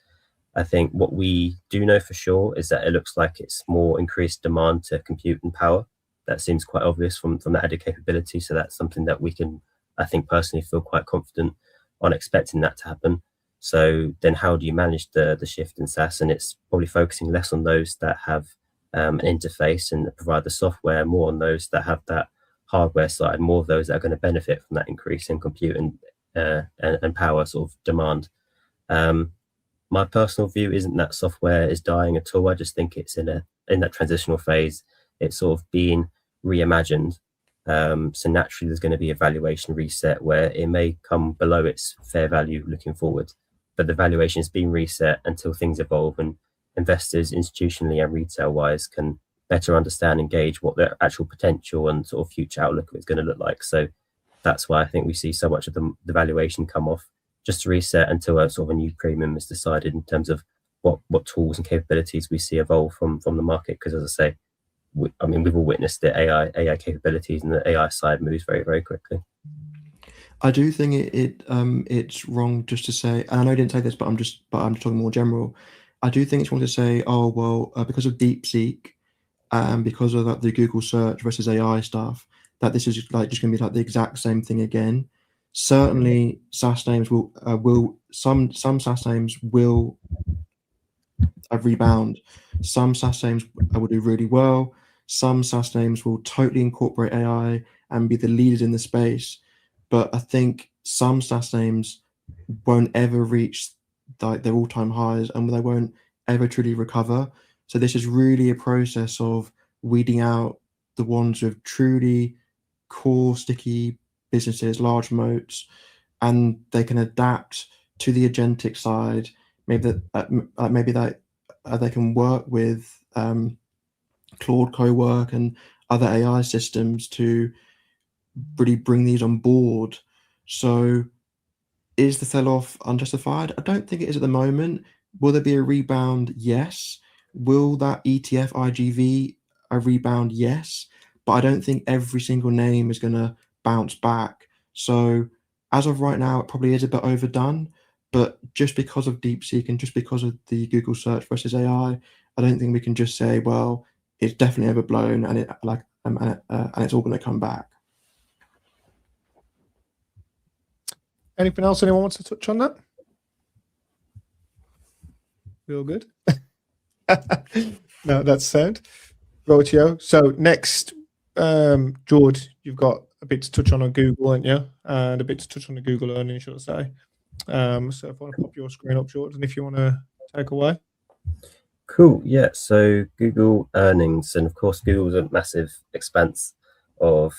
I think what we do know for sure is that it looks like it's more increased demand to compute and power. That seems quite obvious from the added capability. So that's something that we can, I think, personally feel quite confident on expecting that to happen. So then how do you manage the shift in SaaS? And it's probably focusing less on those that have an interface and provide the software, more on those that have that hardware side, more of those that are going to benefit from that increase in compute and power sort of demand. My personal view isn't that software is dying at all. I just think it's in that transitional phase. It's sort of being reimagined. So naturally there's going to be a valuation reset where it may come below its fair value looking forward, but the valuation is being reset until things evolve and investors institutionally and retail wise can better understand and gauge what their actual potential and sort of future outlook is going to look like. So that's why I think we see so much of the valuation come off, just to reset until a sort of a new premium is decided in terms of what tools and capabilities we see evolve from the market. Because as I say, I mean, we've all witnessed the AI capabilities, and the AI side moves very, very quickly. I do think it's wrong just to say, and I know I didn't say this, but I'm just talking more general. I do think it's wrong to say, oh well, because of DeepSeek and because of like the Google search versus AI stuff, that this is like just going to be like the exact same thing again. Certainly, SaaS names will some SaaS names will rebound. Some SaaS names will do really well. Some SaaS names will totally incorporate AI and be the leaders in the space. But I think some SaaS names won't ever reach like their all-time highs, and they won't ever truly recover. So this is really a process of weeding out the ones with truly core, sticky businesses, large moats, and they can adapt to the agentic side. Maybe that they can work with Claude Cowork and other AI systems to really bring these on board. So is the sell-off unjustified? I don't think it is at the moment. Will there be a rebound? Yes. Will that ETF IGV a rebound? Yes. But I don't think every single name is going to bounce back. So as of right now, it probably is a bit overdone. But just because of DeepSeek and just because of the Google search versus AI, I don't think we can just say, well, it's definitely overblown and it's all going to come back. Anything else anyone wants to touch on that? Feel good? No, that's sound. Rotio. So next, George, you've got a bit to touch on Google, haven't you? And a bit to touch on the Google earnings, should I say. So if I want to pop your screen up, George, and if you want to take away. Cool. Yeah. So Google earnings, and of course, Google's a massive expanse of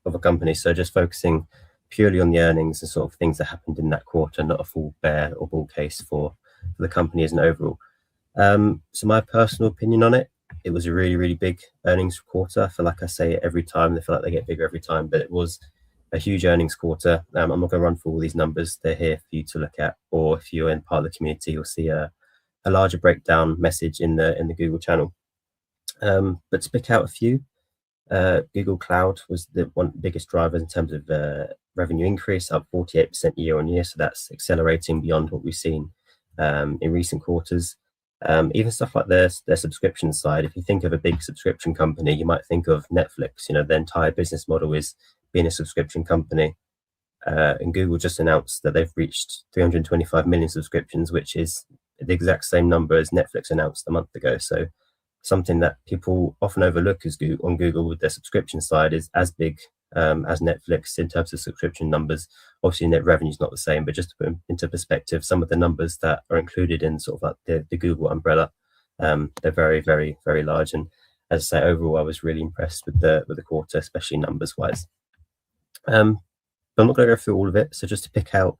a company. So just focusing purely on the earnings and sort of things that happened in that quarter, not a full bear or bull case for the company as an overall. So my personal opinion on it, it was a really, really big earnings quarter. I feel like I say it every time. They feel like they get bigger every time, but it was a huge earnings quarter. I'm not going to run through all these numbers. They're here for you to look at, or if you're in part of the community, you'll see a larger breakdown message in the Google channel. But to pick out a few, Google Cloud was the biggest driver in terms of revenue increase, up 48% year on year. So that's accelerating beyond what we've seen in recent quarters. Even stuff like their subscription side. If you think of a big subscription company, you might think of Netflix. You know, their entire business model is being a subscription company. And Google just announced that they've reached 325 million subscriptions, which is the exact same number as Netflix announced a month ago. So something that people often overlook is on Google with their subscription side is as big as Netflix in terms of subscription numbers. Obviously, net revenue is not the same, but just to put into perspective, some of the numbers that are included in sort of like the Google umbrella, they're very, very, very large. And as I say, overall, I was really impressed with the quarter, especially numbers wise. But I'm not going to go through all of it. So just to pick out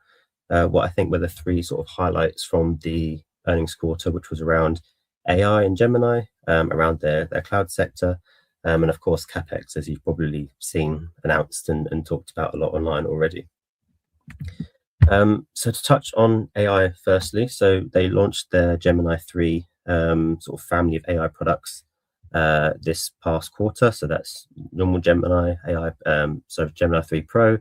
what I think were the three sort of highlights from the earnings quarter, which was around AI and Gemini, around their cloud sector, and of course CapEx, as you've probably seen announced and talked about a lot online already. So to touch on AI firstly, so they launched their Gemini 3 sort of family of AI products this past quarter. So that's normal Gemini AI, so Gemini 3 Pro.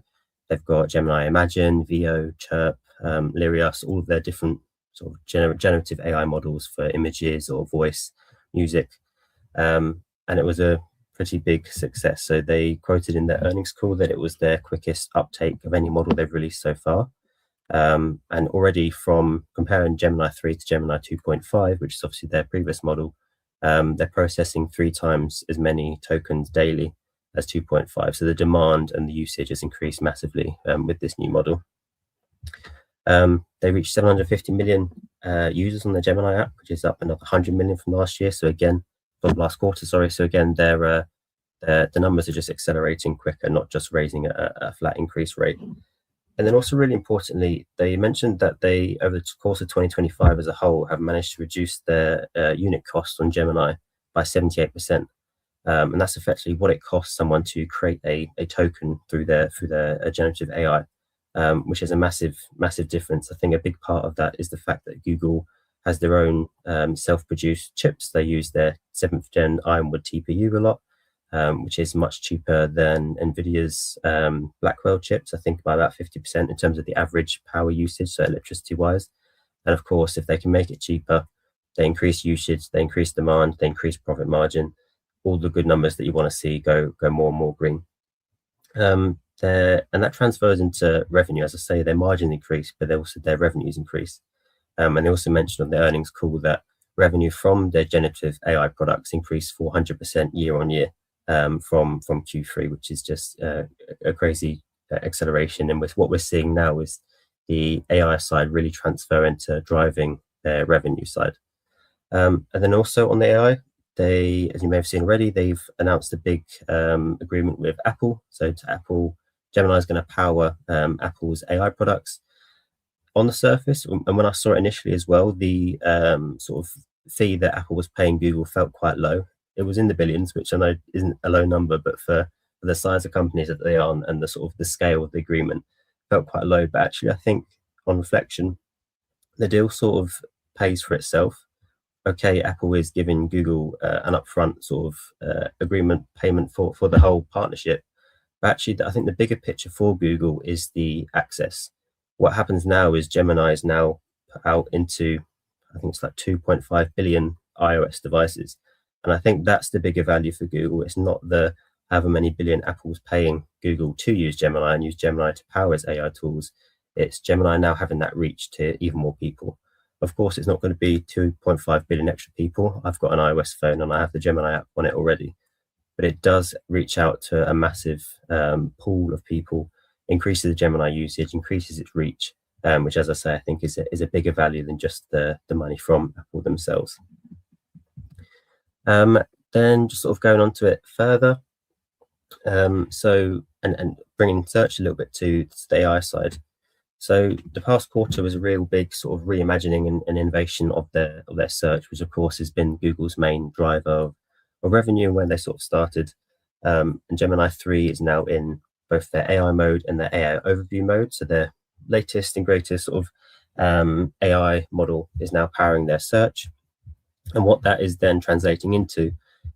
They've got Gemini Imagine, Veo, Chirp, Lyrius, all of their different sort of generative AI models for images or voice, music, and it was a pretty big success. So they quoted in their earnings call that it was their quickest uptake of any model they've released so far. And already from comparing Gemini 3 to Gemini 2.5, which is obviously their previous model, they're processing 3 times as many tokens daily as 2.5. So the demand and the usage has increased massively with this new model. They reached 750 million users on the Gemini app, which is up another 100 million from last year. So again, from last quarter, sorry. So again, the numbers are just accelerating quicker, not just raising a flat increase rate. And then also really importantly, they mentioned that they, over the course of 2025 as a whole, have managed to reduce their unit cost on Gemini by 78%. and that's effectively what it costs someone to create a token through their generative AI, which is a massive difference. I think a big part of that is the fact that Google has their own self-produced chips. They use their 7th gen Ironwood TPU a lot, which is much cheaper than NVIDIA's Blackwell chips. I think by about 50% in terms of the average power usage, so electricity-wise. And of course, if they can make it cheaper, they increase usage, they increase demand, they increase profit margin. All the good numbers that you want to see go more and more green. And that transfers into revenue. As I say, their margin increase, but their revenues increase. And they also mentioned on the earnings call that revenue from their generative AI products increased 400% year on year from Q3, which is just a crazy acceleration. And with what we're seeing now is the AI side really transfer into driving their revenue side. And then also on the AI, as you may have seen already, they've announced a big agreement with Apple. So to Apple, Gemini is going to power Apple's AI products. On the surface, and when I saw it initially as well, the sort of fee that Apple was paying Google felt quite low. It was in the billions, which I know isn't a low number, but for the size of companies that they are and the sort of the scale of the agreement felt quite low. But actually, I think on reflection, the deal sort of pays for itself. Okay, Apple is giving Google an upfront sort of agreement payment for the whole partnership. But actually, I think the bigger picture for Google is the access. What happens now is Gemini is now put out into, I think it's like 2.5 billion iOS devices. And I think that's the bigger value for Google. It's not the however many billion Apple's paying Google to use Gemini and use Gemini to power its AI tools. It's Gemini now having that reach to even more people. Of course, it's not going to be 2.5 billion extra people. I've got an iOS phone and I have the Gemini app on it already. But it does reach out to a massive pool of people, increases the Gemini usage, increases its reach, which, as I say, I think is a bigger value than just the money from Apple themselves. Then just sort of going on to it further. So bringing search a little bit to the AI side. So the past quarter was a real big sort of reimagining and innovation of their search, which of course has been Google's main driver of revenue and where they sort of started. And Gemini 3 is now in both their AI mode and their AI overview mode. So their latest and greatest sort of AI model is now powering their search. And what that is then translating into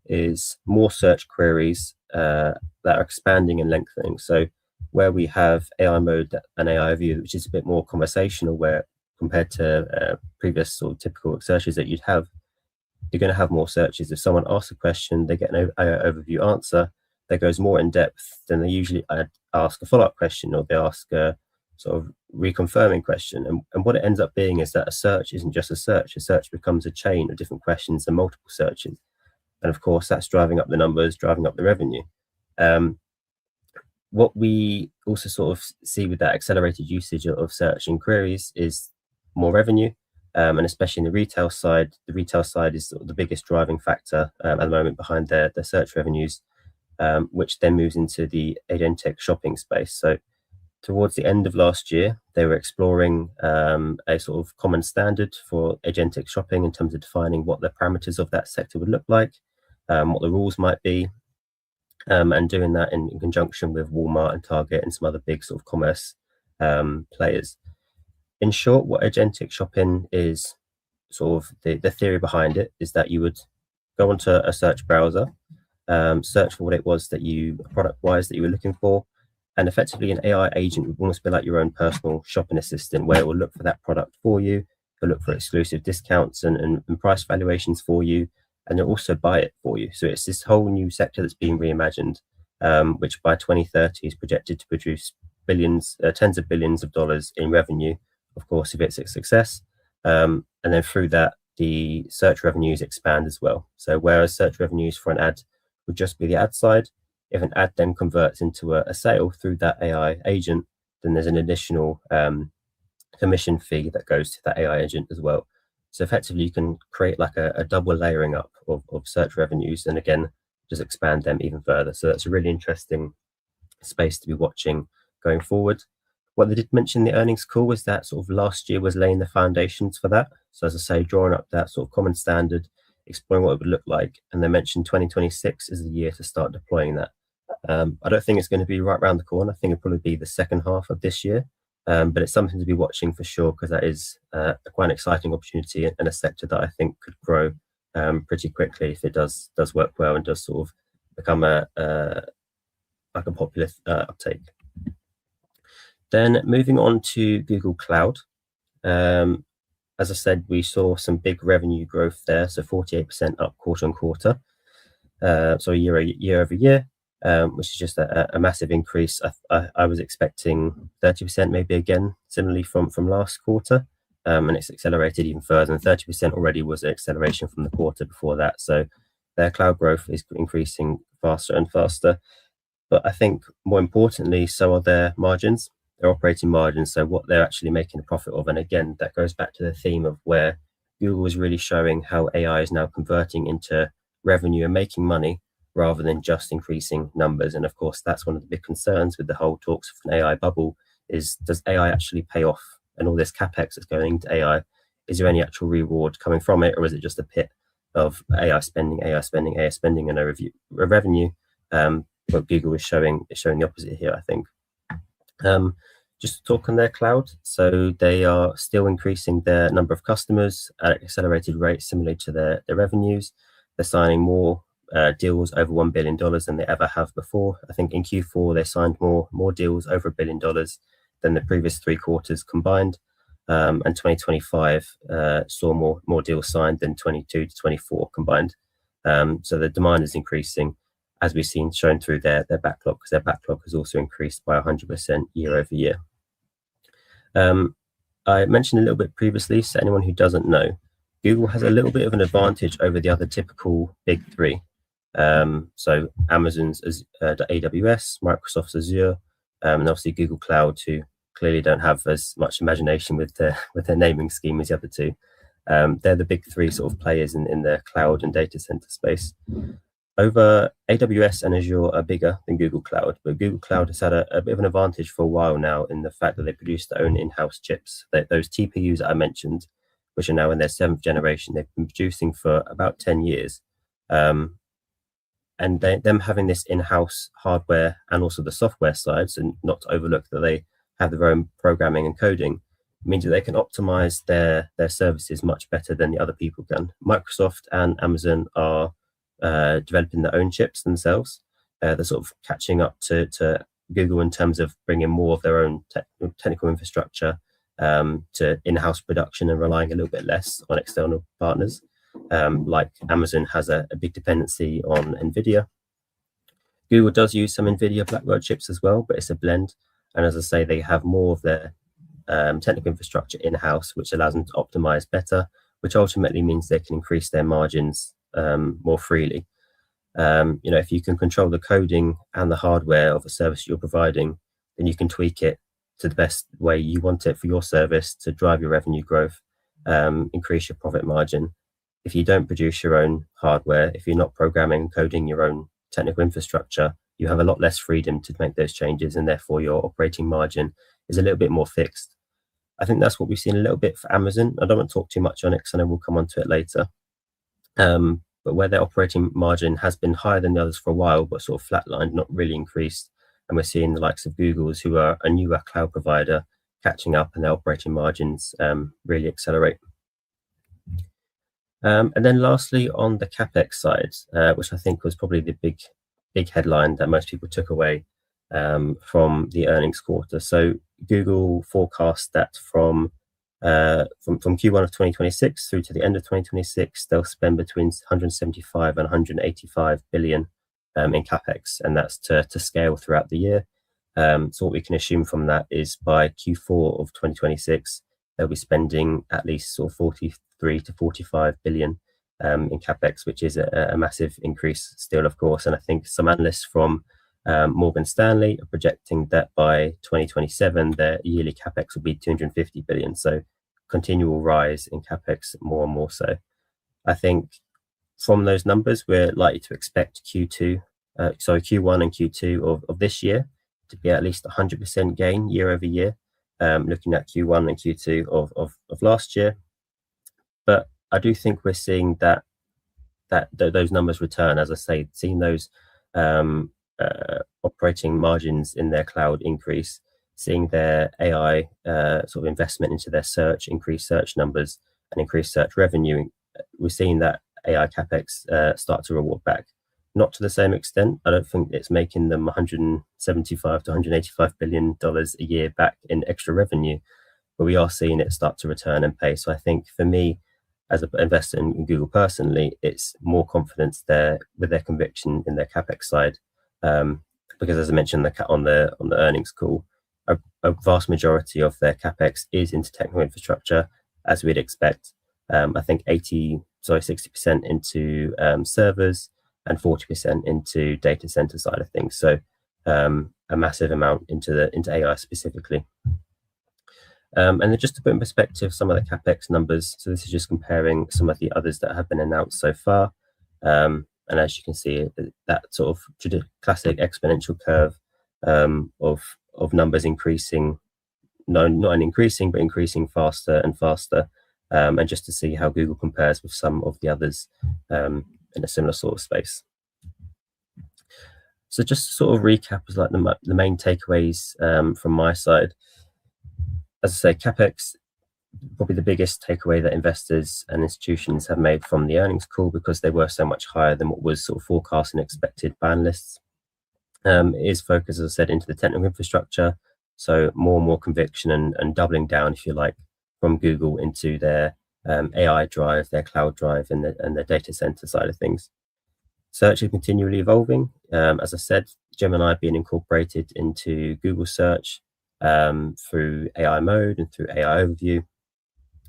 is more search queries that are expanding and lengthening. So where we have AI mode and AI overview, which is a bit more conversational, where compared to previous sort of typical searches that you'd have, you're going to have more searches. If someone asks a question, they get an AI overview answer that goes more in depth, then they usually ask a follow-up question, or they ask a sort of reconfirming question. And what it ends up being is that a search isn't just a search. A search becomes a chain of different questions and multiple searches. And of course, that's driving up the numbers, driving up the revenue. What we also sort of see with that accelerated usage of search and queries is more revenue. And especially in the retail side is sort of the biggest driving factor at the moment behind their search revenues, which then moves into the agentic shopping space. So towards the end of last year, they were exploring a sort of common standard for agentic shopping in terms of defining what the parameters of that sector would look like, what the rules might be, and doing that in conjunction with Walmart and Target and some other big sort of commerce players. In short, what agentic shopping is, sort of the theory behind it, is that you would go onto a search browser, search for what it was that product-wise that you were looking for, and effectively an AI agent would almost be like your own personal shopping assistant, where it will look for that product for you, it'll look for exclusive discounts and price valuations for you, and it'll also buy it for you. So it's this whole new sector that's being reimagined, which by 2030 is projected to produce tens of billions of dollars in revenue, of course, if it's a success. And then through that, the search revenues expand as well. So whereas search revenues for an ad would just be the ad side, if an ad then converts into a sale through that AI agent, then there's an additional commission fee that goes to that AI agent as well. So effectively, you can create like a double layering up of search revenues, and again, just expand them even further. So that's a really interesting space to be watching going forward. What they did mention in the earnings call was that sort of last year was laying the foundations for that. So as I say, drawing up that sort of common standard, exploring what it would look like. And they mentioned 2026 is the year to start deploying that. I don't think it's going to be right around the corner. I think it'll probably be the second half of this year. But it's something to be watching for sure, because that is quite an exciting opportunity and a sector that I think could grow pretty quickly if it does work well and does sort of become like a popular uptake. Then moving on to Google Cloud. As I said, we saw some big revenue growth there, so 48% up quarter on quarter, so year over year, which is just a massive increase. I was expecting 30% maybe again, similarly from last quarter, and it's accelerated even further, and 30% already was an acceleration from the quarter before that. So their cloud growth is increasing faster and faster. But I think more importantly, so are their margins, their operating margins, so what they're actually making a profit of. And again, that goes back to the theme of where Google is really showing how AI is now converting into revenue and making money rather than just increasing numbers. And of course, that's one of the big concerns with the whole talks of an AI bubble is, does AI actually pay off? And all this CapEx that's going into AI, is there any actual reward coming from it? Or is it just a pit of AI spending, and a revenue? But Google is showing the opposite here, I think. Just to talk on their cloud, so they are still increasing their number of customers at accelerated rates similar to their revenues. They're signing more deals over $1 billion than they ever have before. I think in Q4 they signed more deals over $1 billion than the previous 3 quarters combined, and 2025 saw more deals signed than 22 to 24 combined. So the demand is increasing, as we've seen shown through their backlog, because their backlog has also increased by 100% year over year. I mentioned a little bit previously, so anyone who doesn't know, Google has a little bit of an advantage over the other typical big 3. So Amazon's AWS, Microsoft's Azure, and obviously Google Cloud, who clearly don't have as much imagination with their naming scheme as the other 2. They're the big 3 sort of players in the cloud and data center space. Over AWS and Azure are bigger than Google Cloud, but Google Cloud has had a bit of an advantage for a while now in the fact that they produce their own in-house chips. Those TPUs that I mentioned, which are now in their 7th generation, they've been producing for about 10 years. And them having this in-house hardware and also the software sides, and not to overlook that they have their own programming and coding, means that they can optimize their services much better than the other people can. Microsoft and Amazon are developing their own chips themselves. They're sort of catching up to Google in terms of bringing more of their own technical infrastructure to in-house production and relying a little bit less on external partners. Like Amazon has a big dependency on NVIDIA. Google does use some NVIDIA Blackwell chips as well, but it's a blend. And as I say, they have more of their technical infrastructure in-house, which allows them to optimize better, which ultimately means they can increase their margins more freely. If you can control the coding and the hardware of a service you're providing, then you can tweak it to the best way you want it for your service to drive your revenue growth, increase your profit margin. If you don't produce your own hardware, if you're not programming and coding your own technical infrastructure, you have a lot less freedom to make those changes, and therefore your operating margin is a little bit more fixed. I think that's what we've seen a little bit for Amazon. I don't want to talk too much on it because I know we'll come on to it later. But where their operating margin has been higher than the others for a while, but sort of flatlined, not really increased. And we're seeing the likes of Google's, who are a newer cloud provider, catching up, and their operating margins really accelerate. And then lastly, on the CapEx side, which I think was probably the big headline that most people took away from the earnings quarter. So Google forecast that from Q1 of 2026 through to the end of 2026, they'll spend between 175 and 185 billion in CapEx, and that's to scale throughout the year. So what we can assume from that is by Q4 of 2026, they'll be spending at least sort of 43 to 45 billion in CapEx, which is a massive increase still, of course. And I think some analysts from Morgan Stanley are projecting that by 2027, their yearly CapEx will be 250 billion. So continual rise in CapEx, more and more so. I think from those numbers, we're likely to expect Q1 and Q2 of this year to be at least 100% gain year over year, looking at Q1 and Q2 of last year. But I do think we're seeing that those numbers return. As I say, seeing those operating margins in their cloud increase, seeing their AI sort of investment into their search, increase search numbers and increase search revenue, we're seeing that AI capex start to reward back. Not to the same extent. I don't think it's making them 175 to 185 billion dollars a year back in extra revenue, but we are seeing it start to return and pay. So I think for me, as an investor in Google personally, it's more confidence there with their conviction in their capex side, because as I mentioned on the earnings call, a vast majority of their capex is into technical infrastructure, as we'd expect. I think 60% into servers and 40% into data center side of things. So a massive amount into AI specifically. And then just to put in perspective some of the capex numbers. So this is just comparing some of the others that have been announced so far. And as you can see, that sort of classic exponential curve of numbers increasing, not increasing, but increasing faster and faster. And just to see how Google compares with some of the others in a similar sort of space. So just to sort of recap as like the main takeaways from my side. As I say, capex, probably the biggest takeaway that investors and institutions have made from the earnings call, because they were so much higher than what was sort of forecast and expected by analysts, is focused, as I said, into the technical infrastructure. So more and more conviction and doubling down, if you like, from Google into their AI drive, their cloud drive, and their data center side of things. Search is continually evolving. As I said, Gemini being incorporated into Google search through AI mode and through AI overview,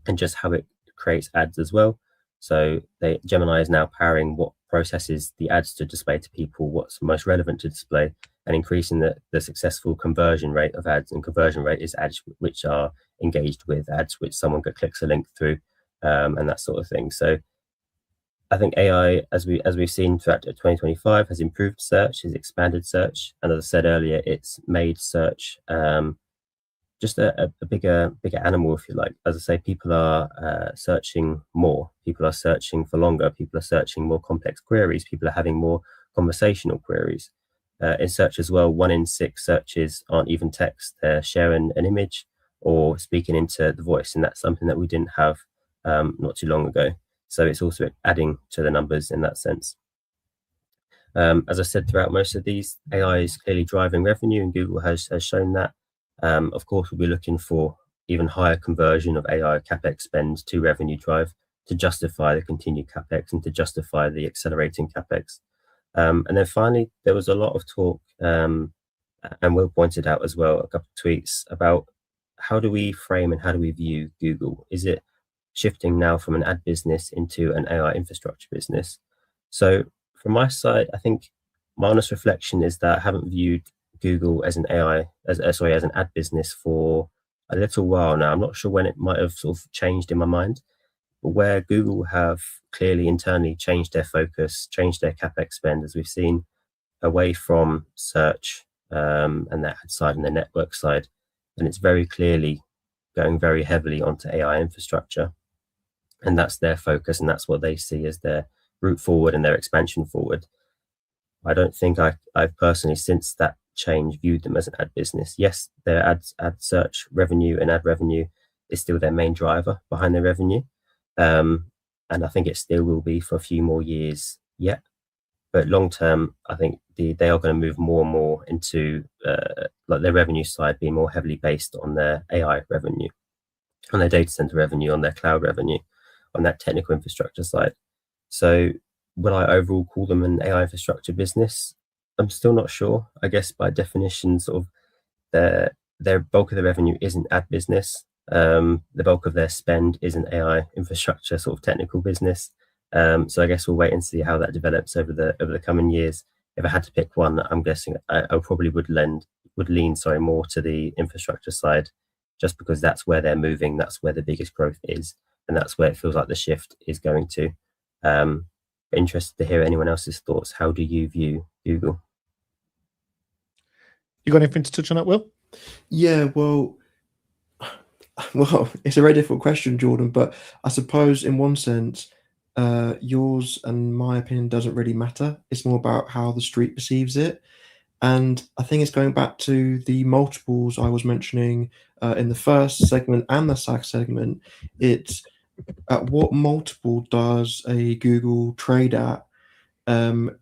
and just how it creates ads as well. So Gemini is now powering what processes the ads to display to people, what's most relevant to display, and increasing the successful conversion rate of ads. And conversion rate is ads which are engaged with, ads which someone clicks a link through, and that sort of thing. So I think AI, as we've seen throughout 2025, has improved search, has expanded search, and as I said earlier, it's made search just a bigger animal, if you like. As I say, people are searching more, people are searching for longer, people are searching more complex queries, people are having more conversational queries. In search as well, 1 in 6 searches aren't even text, they're sharing an image or speaking into the voice, and that's something that we didn't have not too long ago. So it's also adding to the numbers in that sense. As I said, throughout most of these, AI is clearly driving revenue, and Google has shown that. Of course, we'll be looking for even higher conversion of AI capex spend to revenue drive to justify the continued capex and to justify the accelerating capex. And then finally, there was a lot of talk, and Will pointed out as well a couple of tweets about how do we frame and how do we view Google? Is it shifting now from an ad business into an AI infrastructure business? So from my side, I think my honest reflection is that I haven't viewed Google as an as an ad business for a little while now. I'm not sure when it might have sort of changed in my mind, but where Google have clearly internally changed their focus, changed their capex spend, as we've seen, away from search and their ad side and their network side, and it's very clearly going very heavily onto AI infrastructure, and that's their focus, and that's what they see as their route forward and their expansion forward. I don't think I've personally, since that change, viewed them as an ad business. Yes, their ad search revenue and ad revenue is still their main driver behind their revenue, and I think it still will be for a few more years yet. But long term, I think they are going to move more and more into like their revenue side being more heavily based on their AI revenue, on their data center revenue, on their cloud revenue, on that technical infrastructure side. So will I overall call them an AI infrastructure business? I'm still not sure. I guess by definition, sort of their bulk of the revenue isn't ad business. The bulk of their spend is an AI infrastructure sort of technical business. So I guess we'll wait and see how that develops over the coming years. If I had to pick one, I'm guessing I probably would lean more to the infrastructure side, just because that's where they're moving, that's where the biggest growth is, and that's where it feels like the shift is going to. Interested to hear anyone else's thoughts. How do you view Google? You got anything to touch on that, Will? Yeah, well, it's a very difficult question, Jordan, but I suppose in one sense, yours and my opinion doesn't really matter. It's more about how the street perceives it. And I think it's going back to the multiples I was mentioning in the first segment and the SaaS segment. It's at what multiple does a Google trade at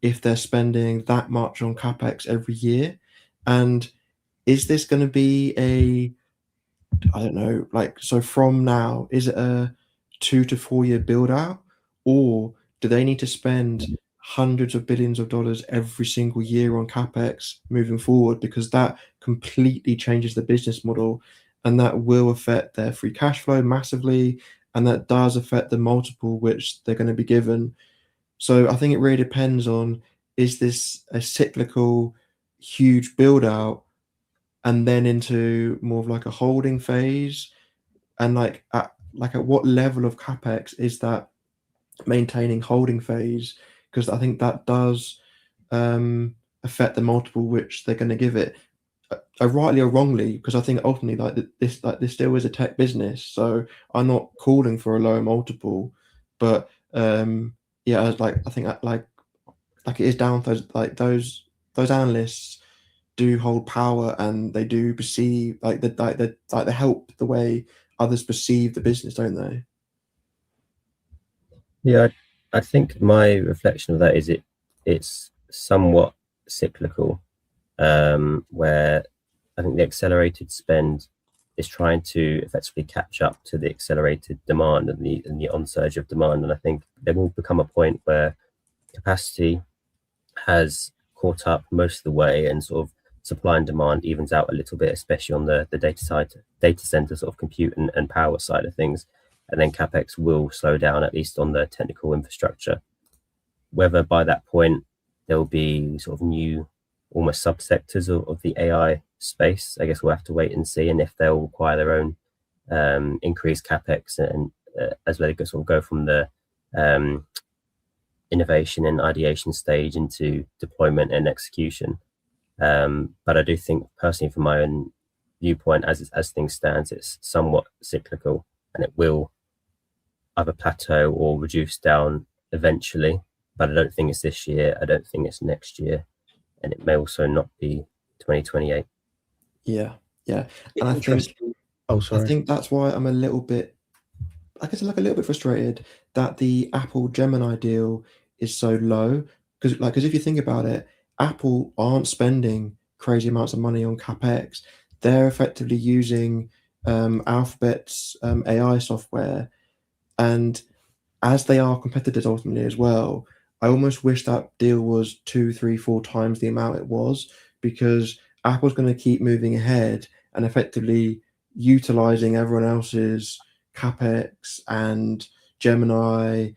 if they're spending that much on CapEx every year? And is this going to be I don't know, like, so from now, is it a 2 to 4 year build out, or do they need to spend hundreds of billions of dollars every single year on CapEx moving forward? Because that completely changes the business model, and that will affect their free cash flow massively, and that does affect the multiple which they're going to be given. So I think it really depends on, is this a cyclical, huge build out, and then into more of like a holding phase, and at what level of capex is that maintaining holding phase? Because I think that does affect the multiple which they're going to give it, rightly or wrongly, because I think ultimately this still is a tech business, so I'm not calling for a lower multiple, but yeah, I think it is down to those analysts do hold power, and they do perceive they help the way others perceive the business, don't they? Yeah, I think my reflection of that is it's somewhat cyclical, where I think the accelerated spend is trying to effectively catch up to the accelerated demand and the onsurge of demand. And I think there will become a point where capacity has caught up most of the way, and sort of supply and demand evens out a little bit, especially on the data center sort of compute and power side of things. And then capex will slow down, at least on the technical infrastructure. Whether by that point there will be sort of new, almost subsectors of the AI space, I guess we'll have to wait and see, and if they'll require their own increased capex, and as they sort of go from the innovation and ideation stage into deployment and execution. But I do think, personally, from my own viewpoint, as things stands, it's somewhat cyclical, and it will either plateau or reduce down eventually. But I don't think it's this year. I don't think it's next year, and it may also not be 2028. Yeah, and I think that's why I'm a little bit, I guess, like a little bit frustrated that the Apple Gemini deal is so low, because if you think about it, Apple aren't spending crazy amounts of money on capex. They're effectively using Alphabet's AI software, and as they are competitors ultimately as well, I almost wish that deal was 2, 3, 4 times the amount it was, because Apple's going to keep moving ahead and effectively utilizing everyone else's capex and Gemini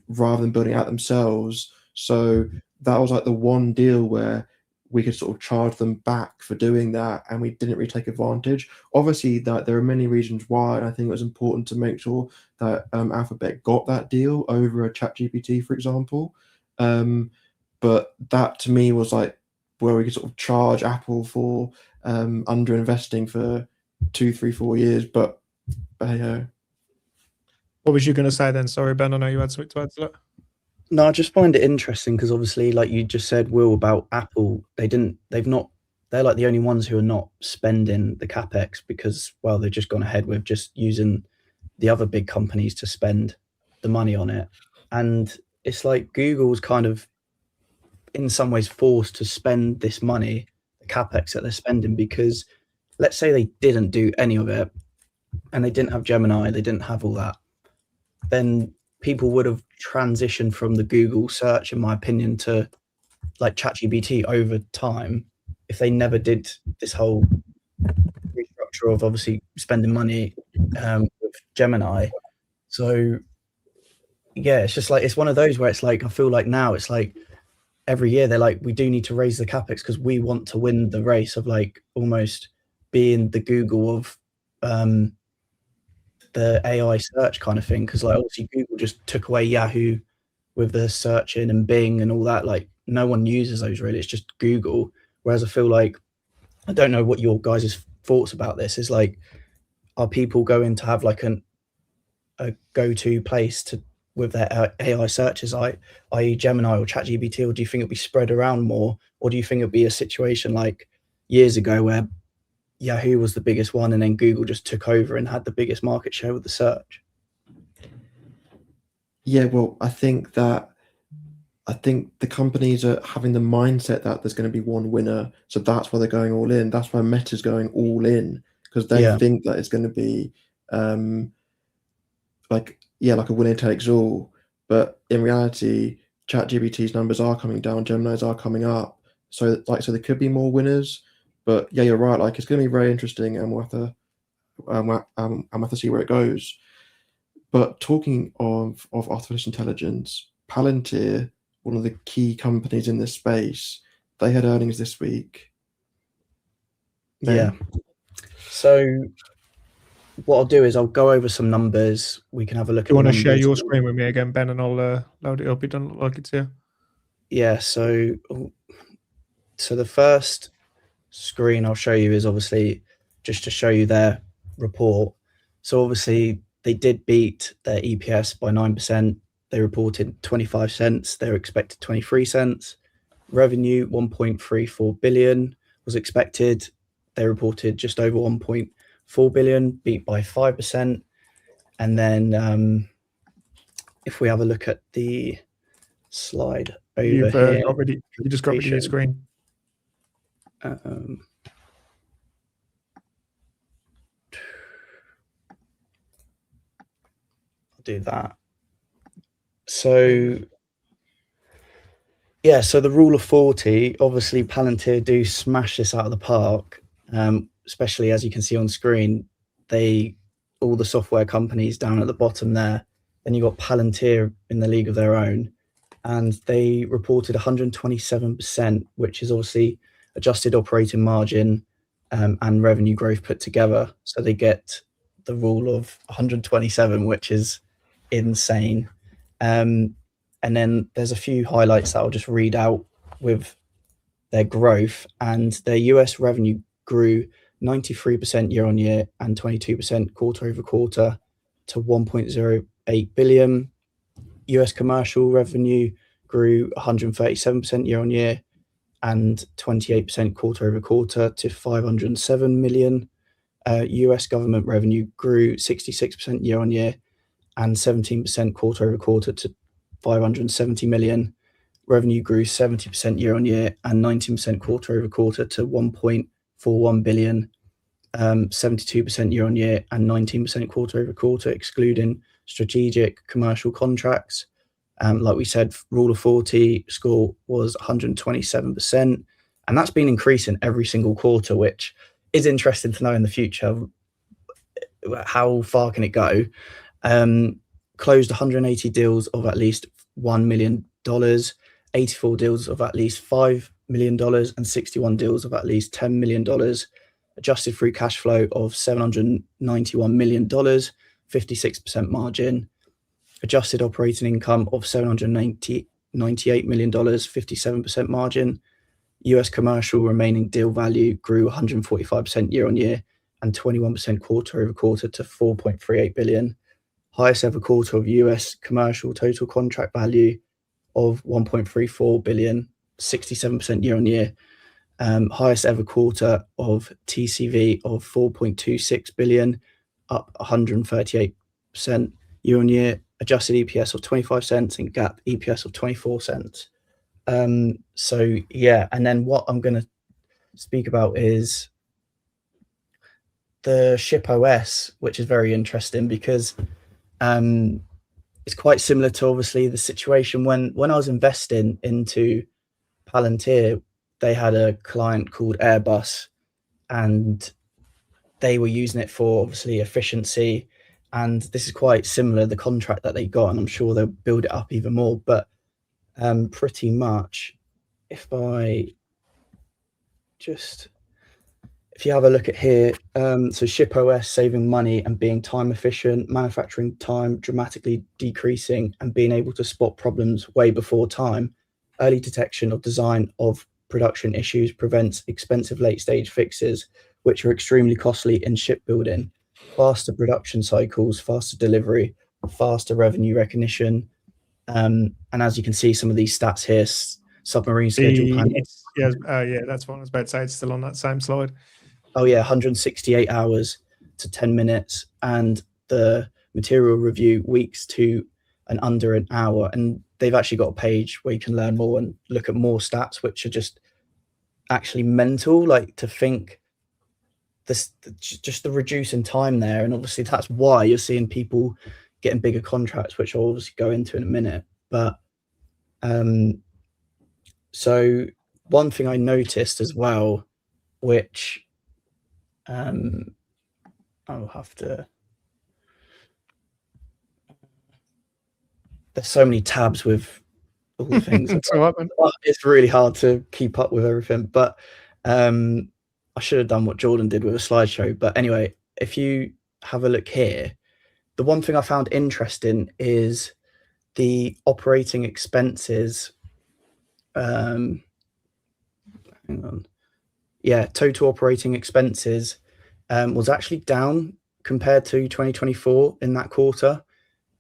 rather than building out themselves. So that was like the one deal where we could sort of charge them back for doing that, and we didn't really take advantage. Obviously, that there are many reasons why, and I think it was important to make sure that Alphabet got that deal over a ChatGPT, for example. But that to me was like where we could sort of charge Apple for under investing for 2, 3, 4 years. But hey, what was you going to say then? Sorry, Ben, I know you had something to add to that. No, I just find it interesting because obviously, like you just said, Will, about Apple, they're like the only ones who are not spending the capex because, well, they've just gone ahead with just using the other big companies to spend the money on it. And it's like Google's kind of in some ways forced to spend this money, the capex that they're spending, because let's say they didn't do any of it and they didn't have Gemini, they didn't have all that, then people would have transitioned from the Google search, in my opinion, to like ChatGPT over time if they never did this whole restructure of obviously spending money with Gemini. So yeah, it's just like, it's one of those where it's like, I feel like now it's like every year they're like, we do need to raise the capex because we want to win the race of like almost being the Google of the AI search kind of thing, because like obviously Google just took away Yahoo with the searching and Bing and all that. Like no one uses those really, it's just Google. Whereas I feel like, I don't know what your guys' thoughts about this is, like, are people going to have like a go-to place to with their AI searches, i.e. Gemini or ChatGPT, or do you think it'll be spread around more, or do you think it'll be a situation like years ago where Yahoo was the biggest one and then Google just took over and had the biggest market share with the search? Yeah, well, I think the companies are having the mindset that there's going to be one winner, so that's why they're going all in. That's why Meta's going all in, because they think that it's going to be like a winner takes all. But in reality, ChatGPT's numbers are coming down, Gemini's are coming up. So there could be more winners. But yeah, you're right. Like, it's going to be very interesting, and we'll have to see where it goes. But talking of artificial intelligence, Palantir, one of the key companies in this space, they had earnings this week. Yeah. So what I'll do is I'll go over some numbers. We can have a look at You the want to numbers. share your screen with me again, Ben, and I'll load it up. It doesn't look like it's here. Yeah, so the first screen I'll show you is obviously just to show you their report. So obviously they did beat their EPS by 9%. They reported 25 cents. They were expected 23 cents. Revenue 1.34 billion was expected. They reported just over 1.4 billion, beat by 5%. And then if we have a look at the slide over You just got rid of your presentation. screen. I'll do that. So yeah, so the rule of 40, obviously Palantir do smash this out of the park, especially as you can see on screen, all the software companies down at the bottom there, then you got Palantir in the league of their own, and they reported 127%, which is obviously adjusted operating margin and revenue growth put together. So they get the rule of 127, which is insane. And then there's a few highlights that I'll just read out with their growth, and their US revenue grew 93% year on year and 22% quarter over quarter to 1.08 billion. US commercial revenue grew 137% year on year and 28% quarter over quarter to 507 million. US government revenue grew 66% year on year and 17% quarter over quarter to 570 million. Revenue grew 70% year on year and 19% quarter over quarter to 1.41 billion. 72% year on year and 19% quarter over quarter, excluding strategic commercial contracts. Like we said, rule of 40 score was 127%, and that's been increasing every single quarter, which is interesting to know in the future. How far can it go? Closed 180 deals of at least $1 million, 84 deals of at least $5 million, and 61 deals of at least $10 million. Adjusted free cash flow of $791 million, 56% margin. Adjusted operating income of $798 million, 57% margin. US commercial remaining deal value grew 145% year on year and 21% quarter over quarter to 4.38 billion. Highest ever quarter of US commercial total contract value of 1.34 billion, 67% year on year. Highest ever quarter of TCV of 4.26 billion, up 138% year on year. Adjusted EPS of 25 cents and GAAP EPS of 24 cents. So yeah, and then what I'm going to speak about is the ship OS, which is very interesting because it's quite similar to obviously the situation when I was investing into Palantir. They had a client called Airbus, and they were using it for obviously efficiency. And this is quite similar, the contract that they got, and I'm sure they'll build it up even more. But pretty much, if you have a look at here, so Ship OS saving money and being time efficient, manufacturing time dramatically decreasing, and being able to spot problems way before time. Early detection of design of production issues prevents expensive late stage fixes, which are extremely costly in shipbuilding. Faster production cycles, faster delivery, faster revenue recognition. And as you can see, some of these stats here, submarine schedule panels. Yeah, that's what I was about to say. It's still on that same slide. Oh yeah, 168 hours to 10 minutes, and the material review weeks to and under an hour. And they've actually got a page where you can learn more and look at more stats, which are just actually mental. Like, to think this, just the reducing time there, and obviously that's why you're seeing people getting bigger contracts, which I'll obviously go into in a minute. But so one thing I noticed as well, which I'll have to, there's so many tabs with all the things. It's really hard to keep up with everything, but I should have done what Jordan did with a slideshow. But anyway, if you have a look here, the one thing I found interesting is the operating expenses. Hang on. Yeah, total operating expenses was actually down compared to 2024 in that quarter.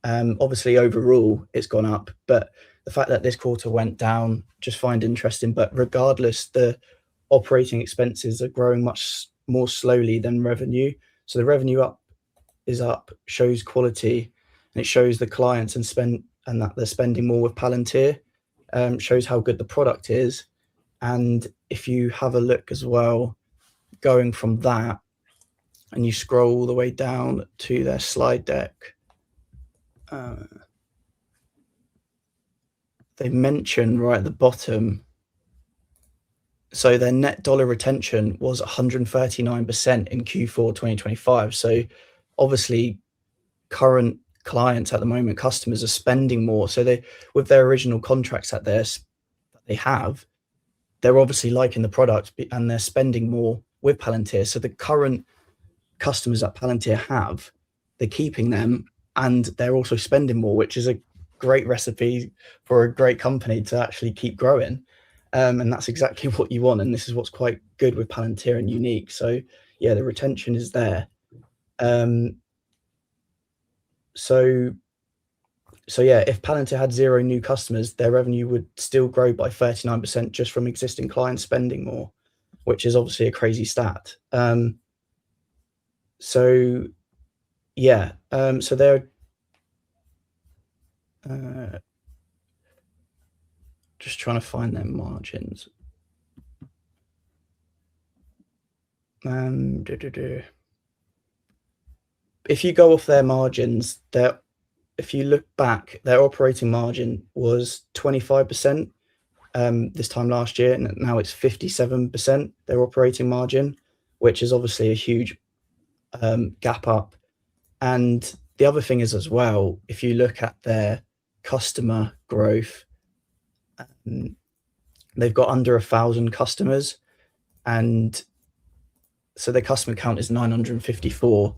Obviously, overall, it's gone up, but the fact that this quarter went down, just find interesting. But regardless, the operating expenses are growing much more slowly than revenue. So the revenue is up, shows quality, and it shows the clients and that they're spending more with Palantir. Shows how good the product is. And if you have a look as well, going from that, and you scroll all the way down to their slide deck, they mention right at the bottom, so their net dollar retention was 139% in Q4 2025. So obviously current clients at the moment, customers are spending more. So they, with their original contracts that they have, they're obviously liking the product and they're spending more with Palantir. So the current customers that Palantir have, they're keeping them and they're also spending more, which is a great recipe for a great company to actually keep growing. And that's exactly what you want. And this is what's quite good with Palantir and unique. So yeah, the retention is there. So yeah, if Palantir had 0 new customers, their revenue would still grow by 39% just from existing clients spending more, which is obviously a crazy stat. So yeah, so they're just trying to find their margins. If you go off their margins, if you look back, their operating margin was 25% this time last year, and now it's 57%, their operating margin, which is obviously a huge gap up. And the other thing is as well, if you look at their customer growth, they've got under 1,000 customers, and so their customer count is 954,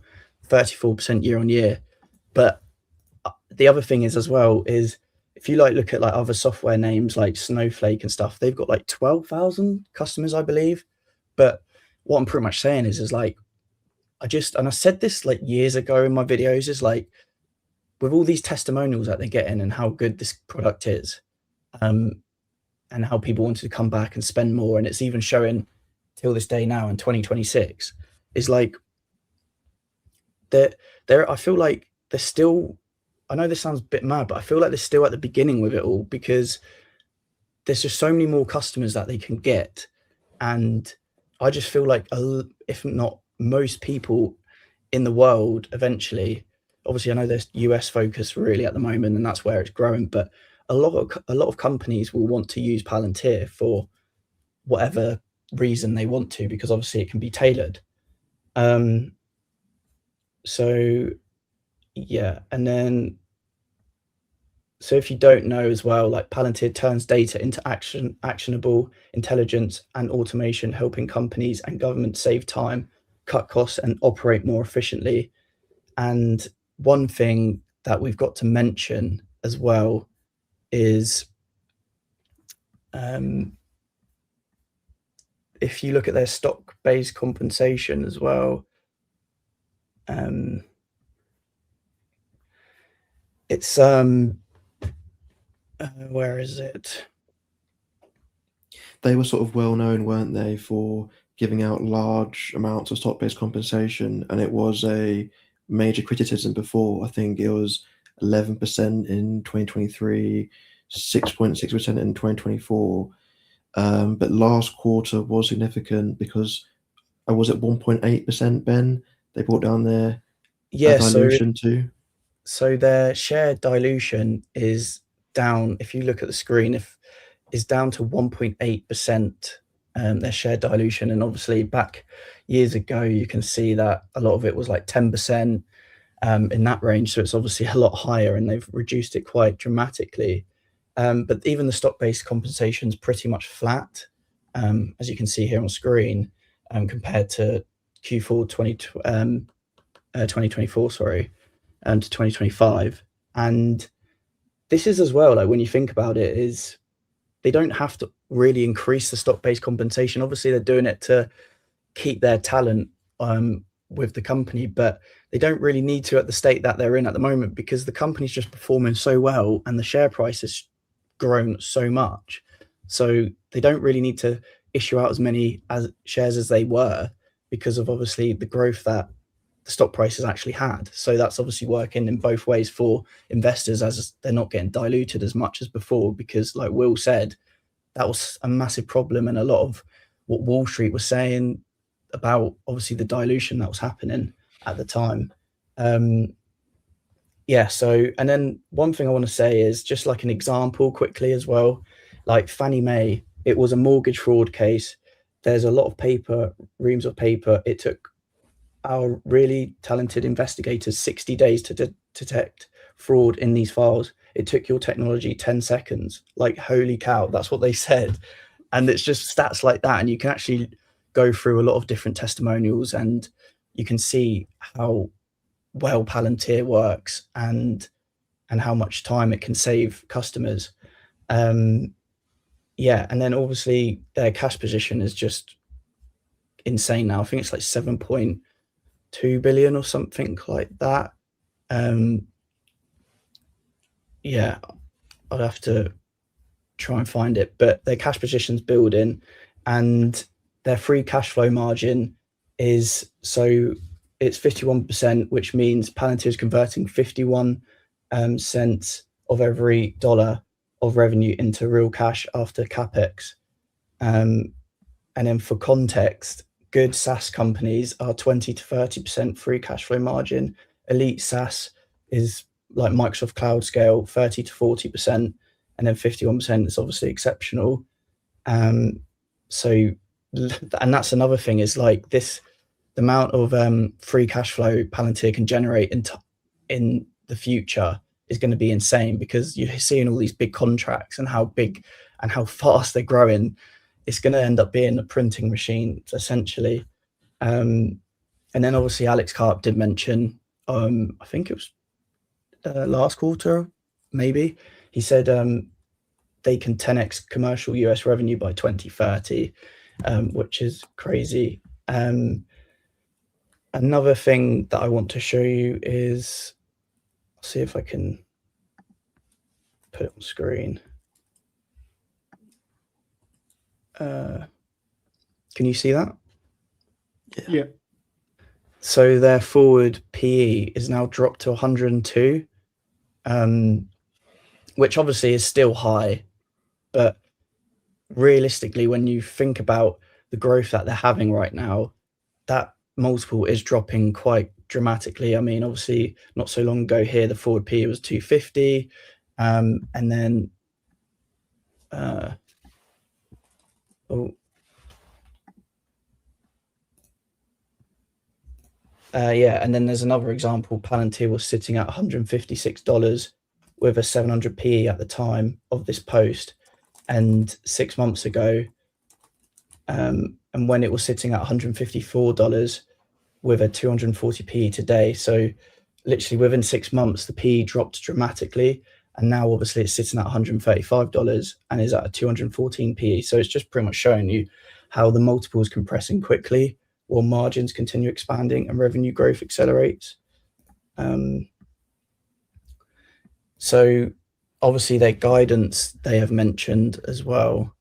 34% year on year. But the other thing is as well is, if you look at other software names like Snowflake and stuff, they've got 12,000 customers, I believe. But what I'm pretty much saying is I said this years ago in my videos, is with all these testimonials that they're getting and how good this product is, and how people wanted to come back and spend more, and it's even showing till this day now in 2026, is I feel like they're still, I know this sounds a bit mad, but I feel like they're still at the beginning with it all, because there's just so many more customers that they can get. And I just feel like, if not most people in the world eventually, obviously I know there's US focus really at the moment and that's where it's growing, but a lot of companies will want to use Palantir for whatever reason they want to, because obviously it can be tailored. So yeah, and then, so if you don't know as well, Palantir turns data into actionable intelligence and automation, helping companies and governments save time, cut costs, and operate more efficiently. And one thing that we've got to mention as well is, if you look at their stock-based compensation as well, It's where is it? They were sort of well known, weren't they, for giving out large amounts of stock-based compensation, and it was a major criticism before. I think it was 11% in 2023, 6.6% in 2024. But last quarter was significant because I was at 1.8%, Ben. They brought down their Yeah, dilution too. so their share dilution is down. If you look at the screen, is down to 1.8%. Their share dilution, and obviously back years ago, you can see that a lot of it was like 10% in that range. So it's obviously a lot higher, and they've reduced it quite dramatically. But even the stock-based compensation is pretty much flat, as you can see here on screen, compared to Q4 2024, sorry, to 2025. And this is as well, like when you think about it, is they don't have to really increase the stock-based compensation. Obviously, they're doing it to keep their talent with the company, but they don't really need to at the state that they're in at the moment, because the company's just performing so well and the share price has grown so much. So they don't really need to issue out as many shares as they were, because of obviously the growth that the stock price has actually had. So that's obviously working in both ways for investors, as they're not getting diluted as much as before, because like Will said, that was a massive problem, and a lot of what Wall Street was saying about obviously the dilution that was happening at the time. Yeah, so, and then one thing I want to say is just like an example quickly as well, like Fannie Mae, it was a mortgage fraud case. There's a lot of paper, reams of paper. It took our really talented investigators 60 days to detect fraud in these files. It took your technology 10 seconds. Like, holy cow, that's what they said. And it's just stats like that. And you can actually go through a lot of different testimonials, and you can see how well Palantir works and how much time it can save customers. Yeah, and then obviously their cash position is just insane now. I think it's like 7.2 billion or something like that. Yeah, I'd have to try and find it, but their cash position's building, and their free cash flow margin is, so it's 51%, which means Palantir is converting 51 cents of every dollar of revenue into real cash after capex. And then for context, good SaaS companies are 20 to 30% free cash flow margin. Elite SaaS is like Microsoft Cloud Scale, 30 to 40%, and then 51% is obviously exceptional. So, and that's another thing, is like this, the amount of free cash flow Palantir can generate in the future is going to be insane, because you're seeing all these big contracts and how big and how fast they're growing. It's going to end up being a printing machine, essentially. And then obviously Alex Karp did mention, I think it was last quarter, maybe, he said they can 10x commercial US revenue by 2030, which is crazy. Another thing that I want to show you is, I'll see if I can put it on screen. Can you see that? Yeah. So their forward PE is now dropped to 102, which obviously is still high, but realistically, when you think about the growth that they're having right now, that multiple is dropping quite dramatically. I mean, obviously, not so long ago here, the forward PE was 250, and then yeah, and then there's another example. Palantir was sitting at $156 with a 700 PE at the time of this post, and 6 months ago, and when it was sitting at $154 with a 240 PE today. So literally within 6 months, the PE dropped dramatically, and now obviously it's sitting at $135 and is at a 214 PE. So it's just pretty much showing you how the multiple is compressing quickly while margins continue expanding and revenue growth accelerates. So obviously their guidance they have mentioned as well.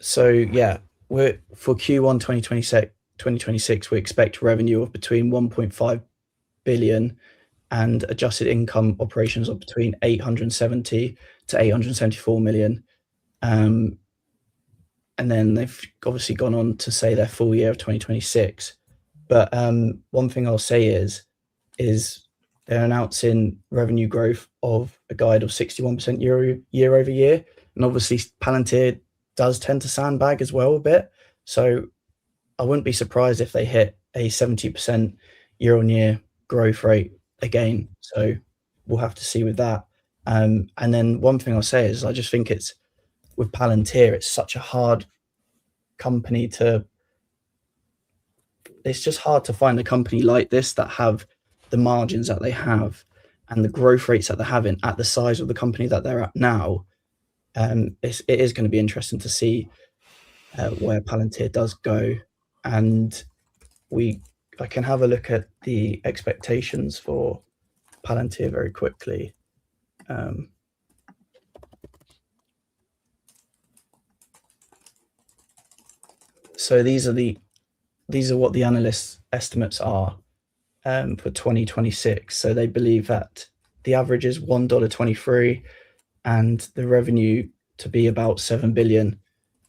So yeah, we're for Q1 2026, we expect revenue of between 1.5 billion and adjusted income operations of between 870 to 874 million. And then they've obviously gone on to say their full year of 2026. But one thing I'll say is they're announcing revenue growth of a guide of 61% year over year. And obviously Palantir does tend to sandbag as well a bit. So I wouldn't be surprised if they hit a 70% year on year growth rate again. So we'll have to see with that. And then one thing I'll say is I just think it's with Palantir, it's such a hard company to, it's just hard to find a company like this that have the margins that they have and the growth rates that they're having at the size of the company that they're at now. It is going to be interesting to see where Palantir does go. And I can have a look at the expectations for Palantir very quickly. So these are what the analysts' estimates are for 2026. So they believe that the average is $1.23 and the revenue to be about 7 billion.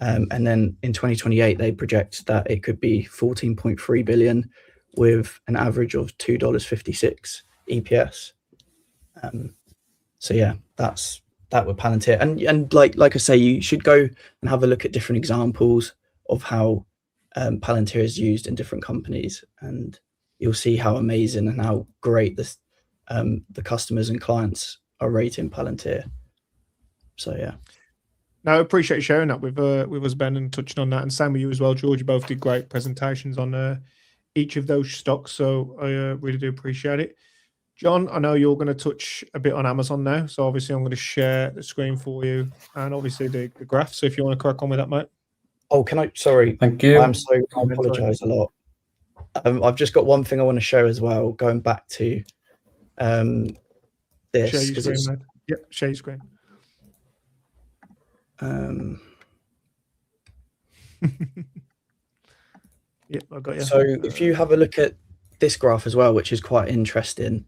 And then in 2028, they project that it could be 14.3 billion with an average of $2.56 EPS. So yeah, that's that with Palantir. And like I say, you should go and have a look at different examples of how Palantir is used in different companies, and you'll see how amazing and how great this the customers and clients are rating Palantir. So yeah. No, I appreciate you sharing that with us, Ben, and touching on that, and same with you as well, George. You both did great presentations on each of those stocks, so I really do appreciate it. John, I know you're going to touch a bit on Amazon now, so obviously I'm going to share the screen for you and obviously the graph. So if you want to crack on with that, mate. Oh, can I? Sorry, Thank you. I apologise a lot. I've just got one thing I want to show as well. Going back to this, share your screen, mate. Yep, share your screen. Yep, I got you. So if you have a look at this graph as well, which is quite interesting,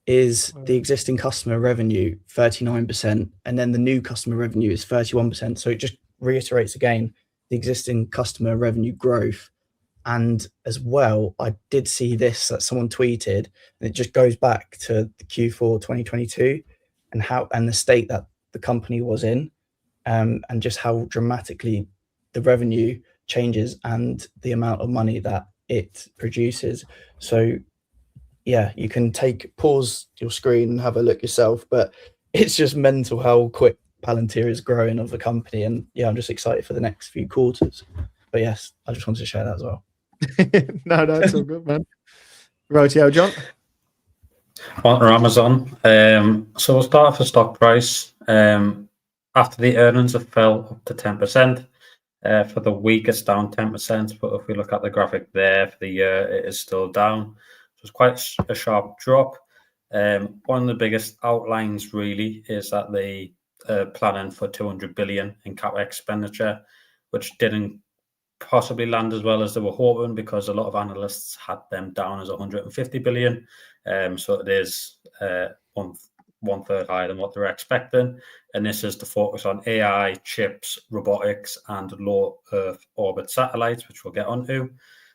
is the existing customer revenue 39%, and then the new customer revenue is 31%. So it just reiterates again the existing customer revenue growth. And as well, I did see this that someone tweeted, and it just goes back to the Q4 2022 and the state that the company was in, and just how dramatically the revenue changes and the amount of money that it produces. So yeah, you can pause your screen and have a look yourself, but it's just mental how quick Palantir is growing of the company. And yeah, I'm just excited for the next few quarters. But yes, I just wanted to share that as well. No, it's all good, man. Right, yeah, John. On Amazon. So we'll start off with stock price. After the earnings have fell up to 10%. For the week, it's down 10%. But if we look at the graphic there for the year, it is still down. So it's quite a sharp drop. One of the biggest outlines really is that they planning for 200 billion in capex expenditure, which didn't possibly land as well as they were hoping, because a lot of analysts had them down as 150 billion. So it is one third higher than what they're expecting. And this is to focus on AI, chips, robotics, and low Earth orbit satellites, which we'll get onto.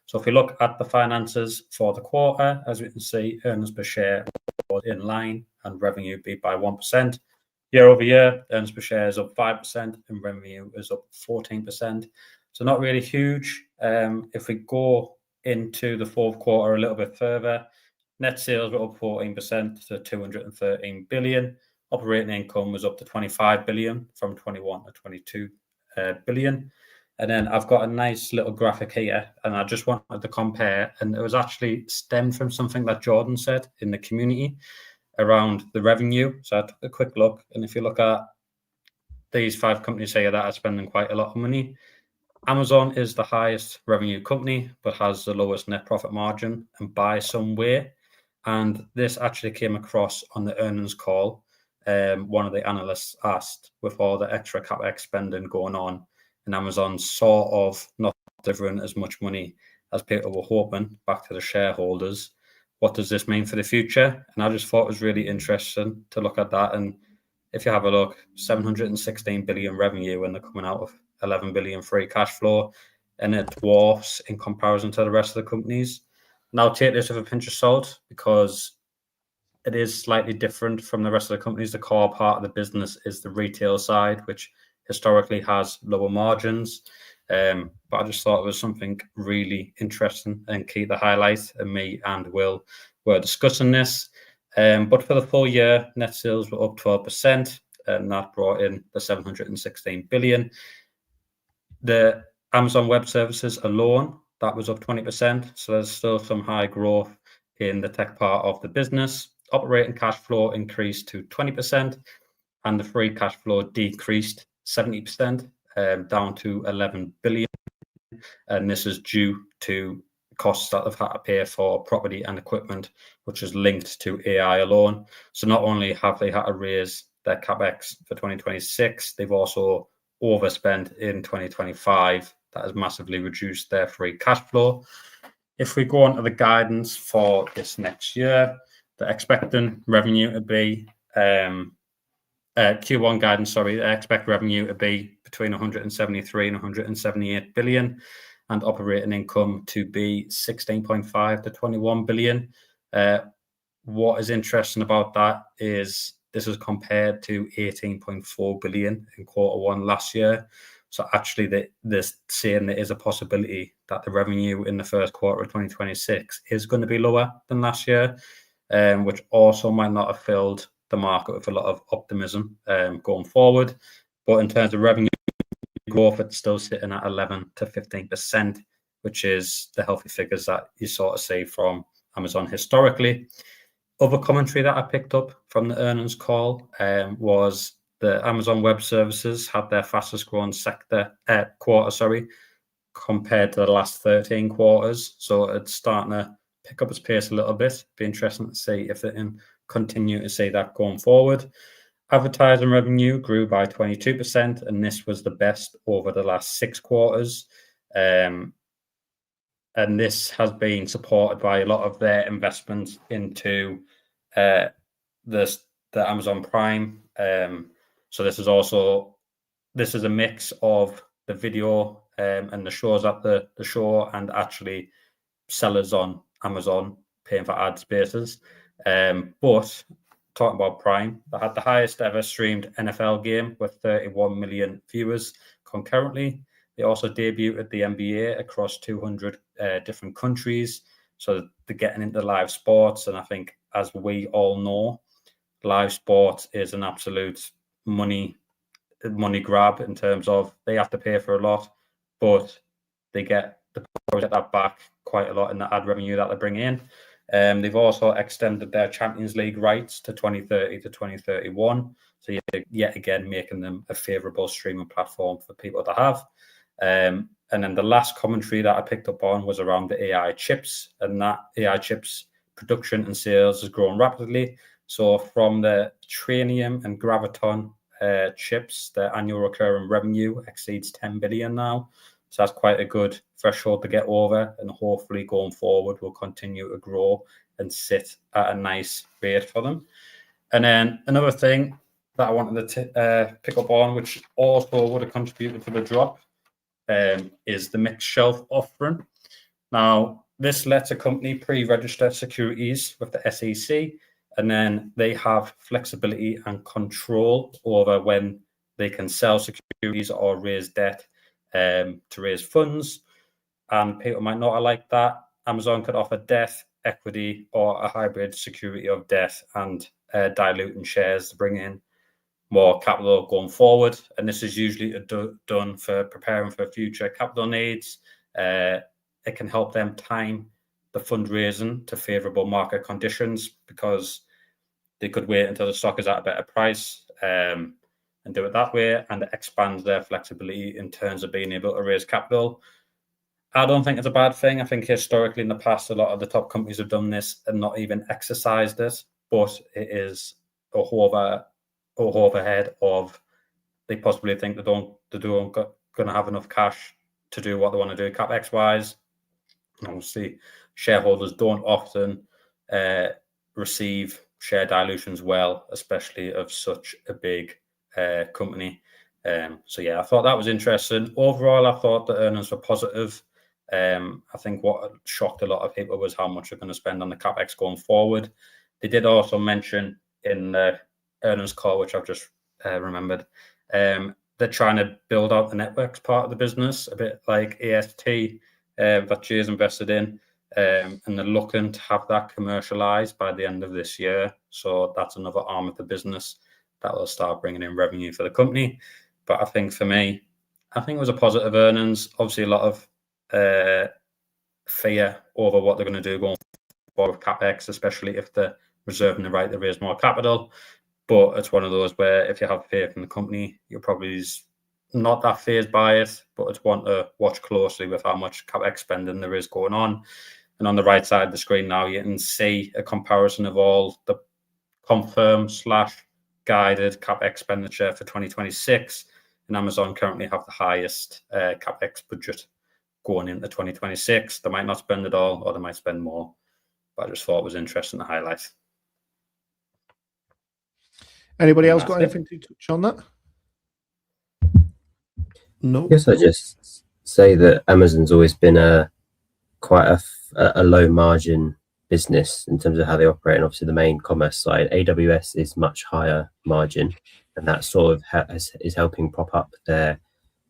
So if we look at the finances for the quarter, as we can see, earnings per share was in line and revenue beat by 1%. Year over year, earnings per share is up 5% and revenue is up 14%. So not really huge. If we go into the fourth quarter a little bit further, net sales were up 14% to 213 billion. Operating income was up to 25 billion from 21 to 22 billion. And then I've got a nice little graphic here, and I just wanted to compare. And it was actually stemmed from something that Jordan said in the community around the revenue. So I took a quick look. And if you look at these 5 companies here that are spending quite a lot of money, Amazon is the highest revenue company, but has the lowest net profit margin, and by some way. And this actually came across on the earnings call. One of the analysts asked, with all the extra CapEx spending going on, and Amazon sort of not delivering as much money as people were hoping back to the shareholders, what does this mean for the future? And I just thought it was really interesting to look at that. And if you have a look, 716 billion revenue, and they're coming out of 11 billion free cash flow, and it dwarfs in comparison to the rest of the companies. Now, take this with a pinch of salt, because it is slightly different from the rest of the companies. The core part of the business is the retail side, which historically has lower margins. But I just thought it was something really interesting and key to highlight, and me and Will were discussing this. But for the full year, net sales were up 12%, and that brought in the 716 billion. The Amazon Web Services alone, that was up 20%. So there's still some high growth in the tech part of the business. Operating cash flow increased to 20%, and the free cash flow decreased 70%, down to 11 billion. And this is due to costs that they've had to pay for property and equipment, which is linked to AI alone. So not only have they had to raise their CapEx for 2026, they've also overspent in 2025. That has massively reduced their free cash flow. If we go on to the guidance for this next year, they're expecting revenue to be Q1 guidance, sorry, I expect revenue to be between 173 and 178 billion, and operating income to be 16.5 to 21 billion. What is interesting about that is this is compared to 18.4 billion in Q1 last year. So actually, this saying there is a possibility that the revenue in the first quarter of 2026 is going to be lower than last year, which also might not have filled the market with a lot of optimism going forward. But in terms of revenue growth, it's still sitting at 11 to 15%, which is the healthy figures that you sort of see from Amazon historically. Other commentary that I picked up from the earnings call was the Amazon Web Services had their fastest growing quarter, compared to the last 13 quarters. So it's starting to pick up its pace a little bit. Be interesting to see if they can continue to see that going forward. Advertising revenue grew by 22%, and this was the best over the last 6 quarters. And this has been supported by a lot of their investments into the Amazon Prime. So this is a mix of the video and the shows at the show, and actually sellers on Amazon paying for ad spaces. But talking about Prime, they had the highest ever streamed NFL game with 31 million viewers concurrently. They also debuted the NBA across 200 different countries. So they're getting into live sports. And I think, as we all know, live sports is an absolute money grab, in terms of they have to pay for a lot, but they get that back quite a lot in the ad revenue that they bring in. They've also extended their Champions League rights to 2030 to 2031. So yet again, making them a favourable streaming platform for people to have. And then the last commentary that I picked up on was around the AI chips, and that AI chips production and sales has grown rapidly. So from the Trainium and Graviton chips, their annual recurring revenue exceeds 10 billion now. So that's quite a good threshold to get over, and hopefully going forward will continue to grow and sit at a nice rate for them. And then another thing that I wanted to pick up on, which also would have contributed to the drop, is the mixed shelf offering. Now, this lets a company pre-register securities with the SEC, and then they have flexibility and control over when they can sell securities or raise debt to raise funds. And people might not like that. Amazon could offer debt, equity, or a hybrid security of debt and diluting shares to bring in more capital going forward. And this is usually done for preparing for future capital needs. It can help them time the fundraising to favourable market conditions, because they could wait until the stock is at a better price. And and do it that way, and it expands their flexibility in terms of being able to raise capital. I don't think it's a bad thing. I think historically in the past, a lot of the top companies have done this and not even exercised it, but it is a overhead of they possibly think they're going to have enough cash to do what they want to do capex wise. Obviously, shareholders don't often receive share dilutions well, especially of such a big company. So yeah, I thought that was interesting. Overall, I thought the earnings were positive. I think what shocked a lot of people was how much they're going to spend on the capex going forward. They did also mention in the earnings call, which I've just remembered, they're trying to build out the networks part of the business, a bit like AST that Jay's invested in, and they're looking to have that commercialized by the end of this year. So that's another arm of the business that will start bringing in revenue for the company. But I think for me, I think it was a positive earnings. Obviously, a lot of fear over what they're going to do going forward with capex, especially if they're reserving the right to raise more capital. But it's one of those where if you have faith in the company, you're probably not that fazed by it, but it's one to watch closely with how much capex spending there is going on. And on the right side of the screen now, you can see a comparison of all the confirmed / guided capex expenditure for 2026. And Amazon currently have the highest capex budget going into 2026. They might not spend it all, or they might spend more. But I just thought it was interesting to highlight. Anybody else got anything to touch on that? No. I guess I just say that Amazon's always been quite a low margin business in terms of how they operate, and obviously the main commerce side. AWS is much higher margin, and that sort of is helping prop up their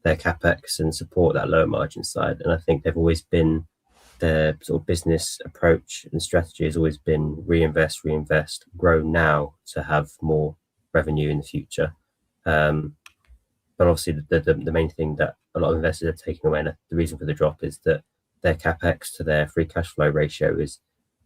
capex and support that lower margin side. And I think they've always been, their sort of business approach and strategy has always been reinvest, grow now to have more revenue in the future. But obviously the main thing that a lot of investors are taking away, and the reason for the drop, is that their capex to their free cash flow ratio is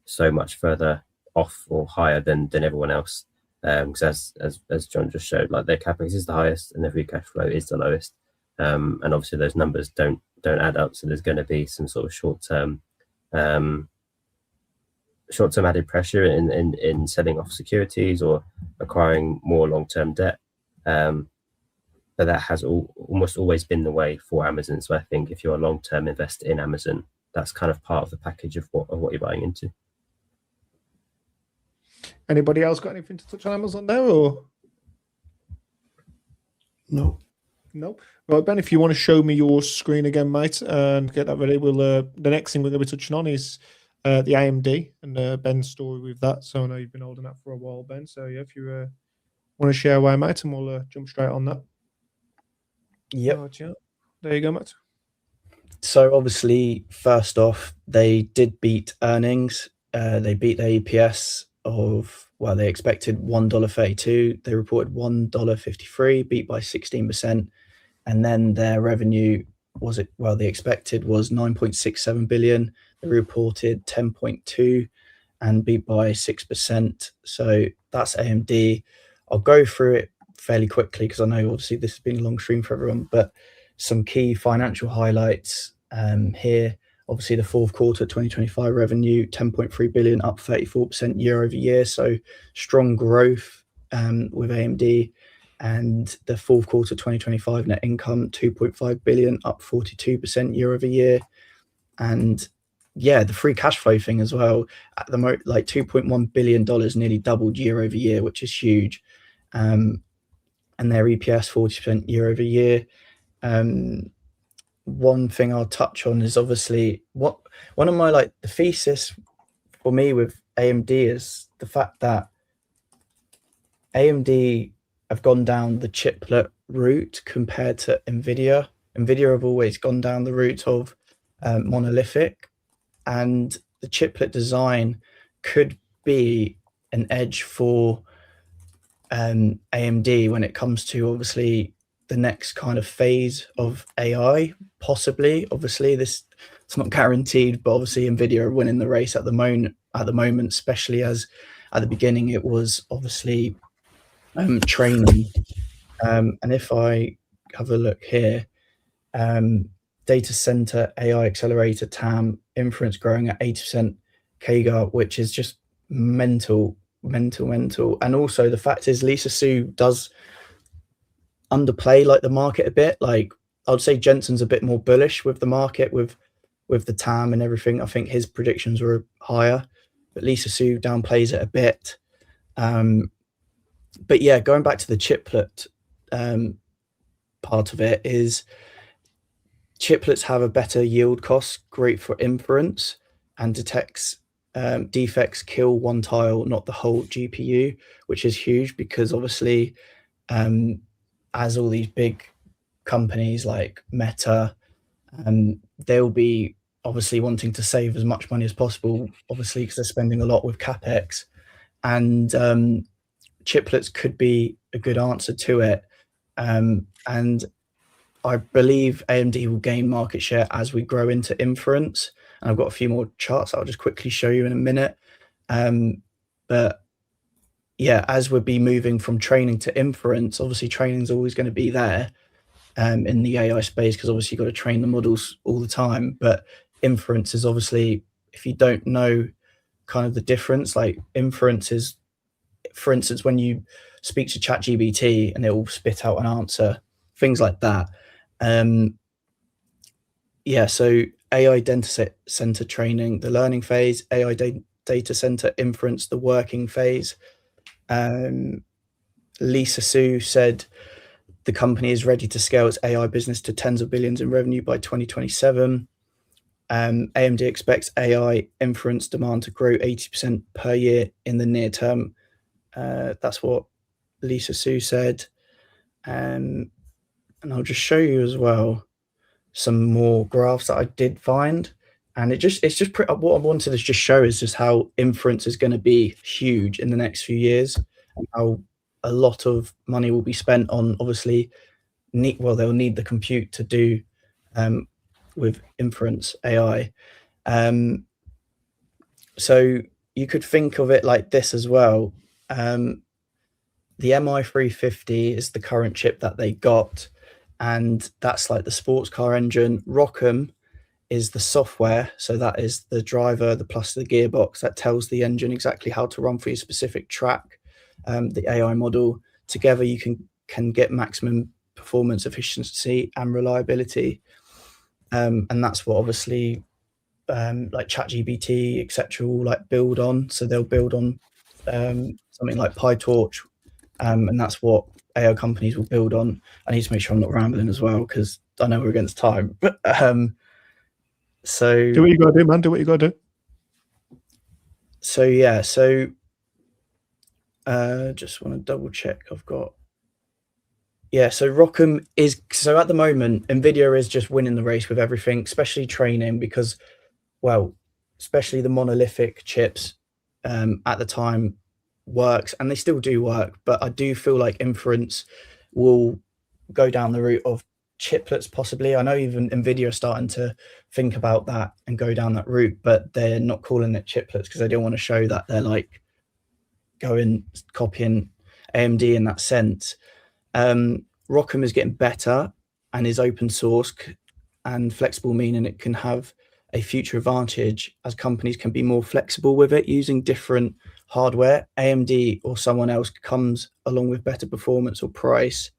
so much further off or higher than everyone else. Because as John just showed, like, their capex is the highest and their free cash flow is the lowest. And obviously those numbers don't add up. So there's going to be some sort of short-term added pressure in selling off securities or acquiring more long-term debt. But that has almost always been the way for Amazon. So I think if you're a long-term investor in Amazon, that's kind of part of the package of what you're buying into. Anybody else got anything to touch on Amazon there, or? No. Right, Ben, if you want to show me your screen again, mate, and get that ready, we'll the next thing we're going to be touching on is the AMD and Ben's story with that. So I know you've been holding that for a while, Ben. So yeah, if you want to share away, mate, and we'll jump straight on that. Yep. Right, yeah. There you go, mate. So obviously, first off, they did beat earnings. They beat their EPS of, well, they expected $1.32. They reported $1.53, beat by 16%. And then their revenue they expected was 9.67 billion. They reported 10.2 and beat by 6%. So that's AMD. I'll go through it fairly quickly because I know obviously this has been a long stream for everyone, but some key financial highlights here. Obviously the fourth quarter 2025 revenue, 10.3 billion, up 34% year over year. So strong growth with AMD. And the fourth quarter 2025 net income, 2.5 billion, up 42% year over year. And yeah, the free cash flow thing as well, at the moment, like $2.1 billion, nearly doubled year over year, which is huge. And their EPS 40% year over year. One thing I'll touch on is obviously one of my, like, the thesis for me with AMD is the fact that AMD have gone down the chiplet route compared to NVIDIA. NVIDIA have always gone down the route of monolithic, and the chiplet design could be an edge for AMD when it comes to obviously the next kind of phase of AI, possibly. Obviously, it's not guaranteed, but obviously NVIDIA are winning the race at the moment, especially as at the beginning it was obviously training And if I have a look here, data center, AI accelerator, TAM, inference growing at 80% CAGR, which is just mental. And also the fact is Lisa Su does underplay like the market a bit. Like I would say Jensen's a bit more bullish with the market with the TAM and everything. I think his predictions were higher, but Lisa Su downplays it a bit. But yeah, going back to the chiplet part of it is chiplets have a better yield cost, great for inference, and detects defects, kill one tile, not the whole GPU, which is huge because obviously as all these big companies like Meta, they'll be obviously wanting to save as much money as possible, obviously because they're spending a lot with CapEx, and chiplets could be a good answer to it. And I believe AMD will gain market share as we grow into inference. And I've got a few more charts I'll just quickly show you in a minute. But yeah, as we'll be moving from training to inference, obviously training is always going to be there in the AI space because obviously you've got to train the models all the time. But inference is obviously, if you don't know kind of the difference, like inference is, for instance, when you speak to ChatGPT and it will spit out an answer, things like that. Yeah, so AI data center training, the learning phase, AI data center inference, the working phase. Lisa Su said the company is ready to scale its AI business to tens of billions in revenue by 2027. AMD expects AI inference demand to grow 80% per year in the near term. That's what Lisa Su said. And I'll just show you as well some more graphs that I did find. And it's just what I wanted to just show is just how inference is going to be huge in the next few years, and how a lot of money will be spent on obviously they'll need the compute to do with inference AI. So you could think of it like this as well. The MI350 is the current chip that they got, and that's like the sports car engine. ROCm is the software, so that is the driver, the plus the gearbox that tells the engine exactly how to run for your specific track. The AI model together, you can get maximum performance, efficiency, and reliability, and that's what obviously like ChatGPT, etc., will like build on. So they'll build on something like PyTorch, and that's what AI companies will build on. I need to make sure I'm not rambling as well because I know we're against time. But so do what you got to do, man. Do what you got to do. So yeah, so just want to double check. I've got so ROCm is, so at the moment Nvidia is just winning the race with everything, especially training, because especially the monolithic chips at the time works, and they still do work, but I do feel like inference will go down the route of chiplets possibly. I know even Nvidia are starting to think about that and go down that route, but they're not calling it chiplets because they don't want to show that they're like copying AMD in that sense. ROCm is getting better and is open source and flexible, meaning it can have a future advantage as companies can be more flexible with it using different hardware. AMD or someone else comes along with better performance or price.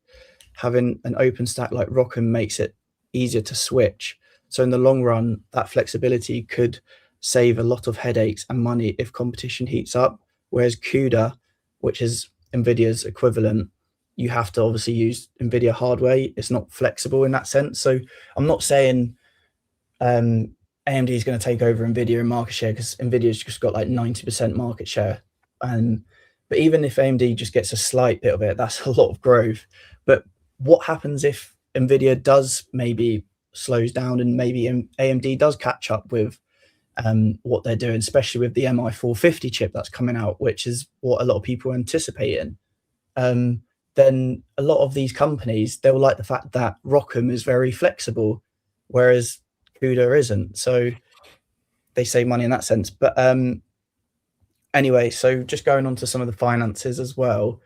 Having an open stack like ROCm makes it easier to switch. So in the long run, that flexibility could save a lot of headaches and money if competition heats up. Whereas CUDA, which is Nvidia's equivalent, you have to obviously use Nvidia hardware. It's not flexible in that sense. So I'm not saying AMD is going to take over Nvidia in market share, because Nvidia's just got like 90% market share. But even if AMD just gets a slight bit of it, that's a lot of growth. But what happens if Nvidia does maybe slows down and maybe AMD does catch up with what they're doing, especially with the MI450 chip that's coming out, which is what a lot of people are anticipating? Then a lot of these companies, they'll like the fact that ROCm is very flexible, whereas CUDA isn't. So they save money in that sense. But anyway, so just going on to some of the finances as well.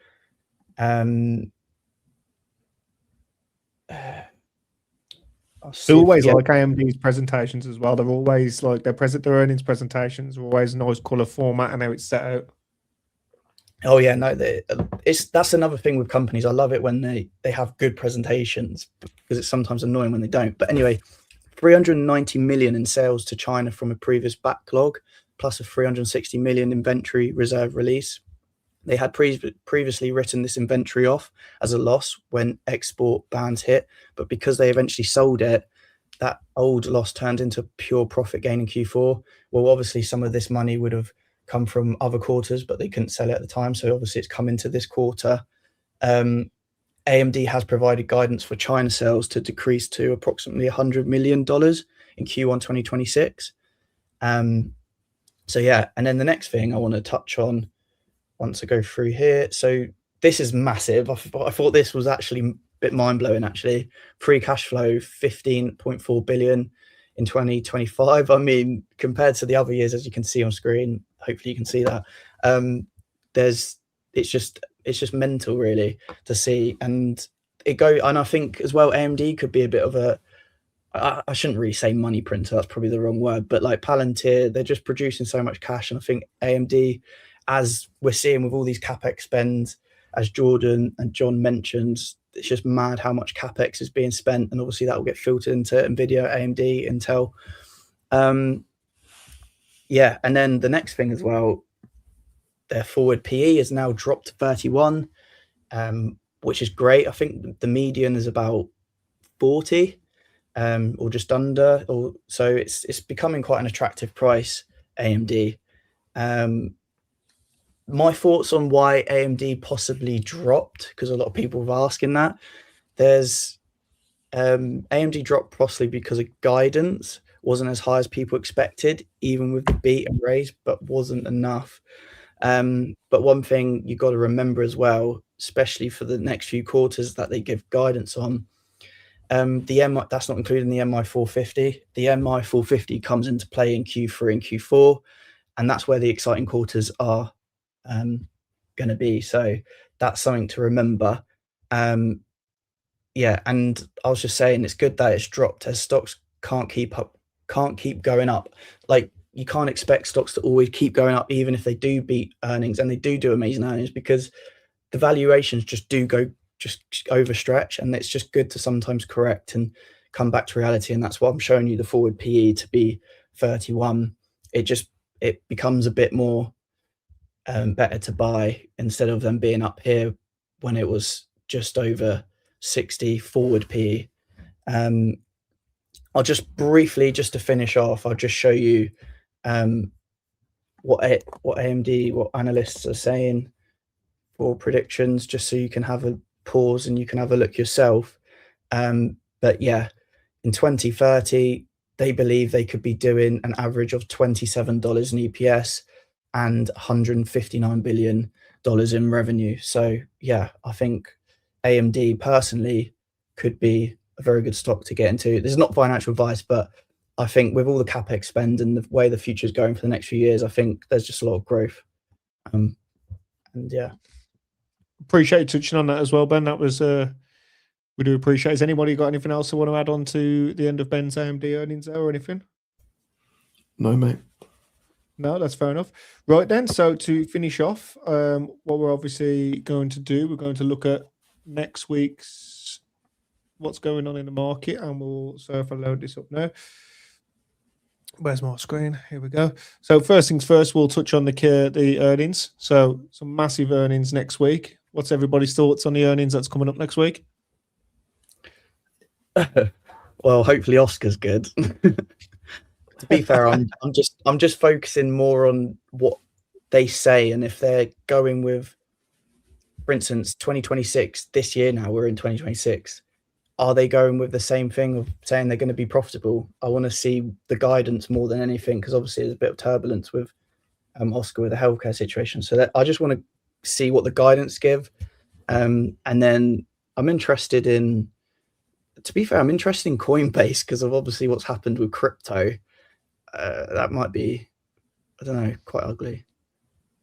They always like AMD's presentations as well. They're always like their earnings presentations are always a nice colour format and how it's set out. Oh yeah, no, that's another thing with companies. I love it when they have good presentations because it's sometimes annoying when they don't. But anyway, 390 million in sales to China from a previous backlog, plus a 360 million inventory reserve release. They had previously written this inventory off as a loss when export bans hit, but because they eventually sold it, that old loss turned into pure profit gain in Q4. Well, obviously some of this money would have come from other quarters, but they couldn't sell it at the time. So obviously it's come into this quarter. AMD has provided guidance for China sales to decrease to approximately $100 million in Q1 2026. So yeah, and then the next thing I want to touch on once I go through here. So this is massive. I thought this was actually a bit mind-blowing, actually. Free cash flow, 15.4 billion in 2025. I mean, compared to the other years, as you can see on screen, hopefully you can see that. It's just mental really to see. And I think as well, AMD could be a bit of a, I shouldn't really say money printer, that's probably the wrong word, but like Palantir, they're just producing so much cash. And I think AMD, as we're seeing with all these CapEx spends, as Jordan and John mentioned, it's just mad how much CapEx is being spent. And obviously that will get filtered into NVIDIA, AMD, Intel. Yeah, and then the next thing as well, their forward PE has now dropped to 31, which is great. I think the median is about 40. Or just under, or so it's becoming quite an attractive price, AMD. My thoughts on why AMD possibly dropped, because a lot of people were asking that. There's AMD dropped possibly because of guidance wasn't as high as people expected, even with the beat and raise, but wasn't enough. But one thing you got to remember as well, especially for the next few quarters that they give guidance on, that's not including the MI450. The MI450 comes into play in Q3 and Q4, and that's where the exciting quarters are going to be. So that's something to remember. Yeah, and I was just saying it's good that it's dropped, as stocks can't keep going up. Like, you can't expect stocks to always keep going up, even if they do beat earnings, and they do amazing earnings, because the valuations just overstretch, and it's just good to sometimes correct and come back to reality. And that's why I'm showing you the forward PE to be 31. It becomes a bit more better to buy instead of them being up here when it was just over 60 forward PE. I'll just briefly, just to finish off, I'll just show you what analysts are saying for predictions, just so you can have a pause and you can have a look yourself. But yeah, in 2030, they believe they could be doing an average of $27 in EPS and $159 billion in revenue. So yeah, I think AMD personally could be a very good stock to get into. This is not financial advice, but I think with all the CapEx spend and the way the future is going for the next few years, I think there's just a lot of growth. And yeah. Appreciate you touching on that as well, Ben. That was we do appreciate. Has anybody got anything else they want to add on to the end of Ben's AMD earnings there or anything? No, mate. No, that's fair enough. Right then, so to finish off, what we're obviously going to do, we're going to look at next week's what's going on in the market, and so if I load this up now. Where's my screen? Here we go. So first things first, we'll touch on the earnings. So some massive earnings next week. What's everybody's thoughts on the earnings that's coming up next week? Well, hopefully Oscar's good. To be fair, I'm just focusing more on what they say, and if they're going with, for instance, 2026, this year now, we're in 2026. Are they going with the same thing of saying they're going to be profitable? I want to see the guidance more than anything, because obviously there's a bit of turbulence with Oscar with the healthcare situation. So I just want to see what the guidance give. And then I'm interested in, to be fair, I'm interested in Coinbase because of obviously what's happened with crypto. That might be, I don't know, quite ugly.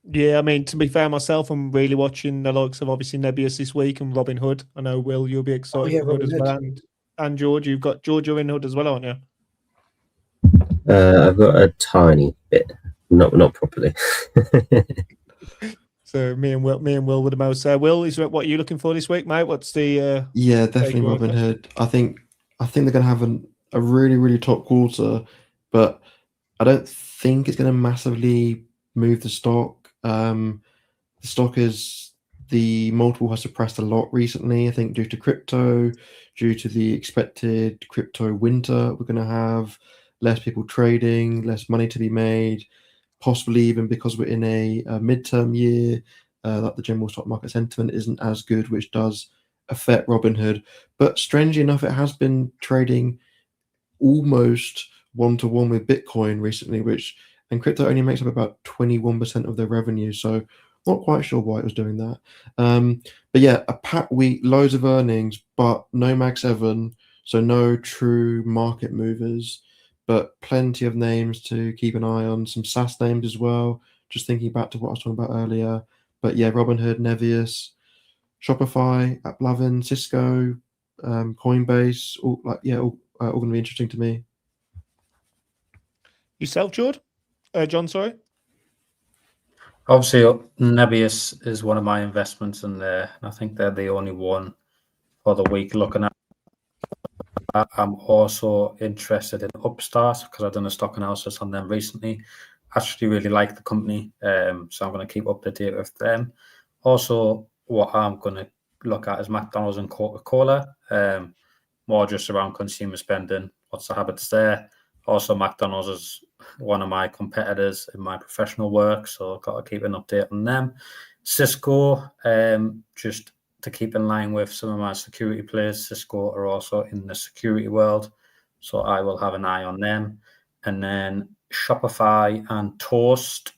Yeah, I mean, to be fair, myself, I'm really watching the likes of obviously Nebius this week and Robin Hood. I know, Will, you'll be excited yeah, for Hood as Robin well. Hood. And George, you've got George, you're in Hood as well, aren't you? I've got a tiny bit, not properly. So me and Will were the most. Will, is what are you looking for this week, mate? What's the Yeah, definitely takeaway Robin question? Hood. I think they're going to have a really, really top quarter, but I don't think it's going to massively move the stock. The stock the multiple has suppressed a lot recently, I think, due to crypto, due to the expected crypto winter we're going to have, less people trading, less money to be made, possibly even because we're in a midterm year, that the general stock market sentiment isn't as good, which does affect Robinhood. But strangely enough, it has been trading almost one-to-one with Bitcoin recently, and crypto only makes up about 21% of their revenue. So not quite sure why it was doing that. But yeah, a packed week, loads of earnings, but no Mag 7, so no true market movers, but plenty of names to keep an eye on, some SaaS names as well. Just thinking back to what I was talking about earlier. But yeah, Robinhood, Nevius, Shopify, AppLovin, Cisco, Coinbase, all going to be interesting to me. Yourself, George? John, sorry. Obviously, Nebius is one of my investments in there. I think they're the only one for the week looking at. I'm also interested in Upstart because I've done a stock analysis on them recently. Actually, really like the company, so I'm going to keep up to date with them. Also, what I'm going to look at is McDonald's and Coca-Cola, more just around consumer spending. What's the habits there? Also, McDonald's is one of my competitors in my professional work, so I've got to keep an update on them. Cisco, just to keep in line with some of my security players. Cisco are also in the security world, so I will have an eye on them. And then Shopify and Toast,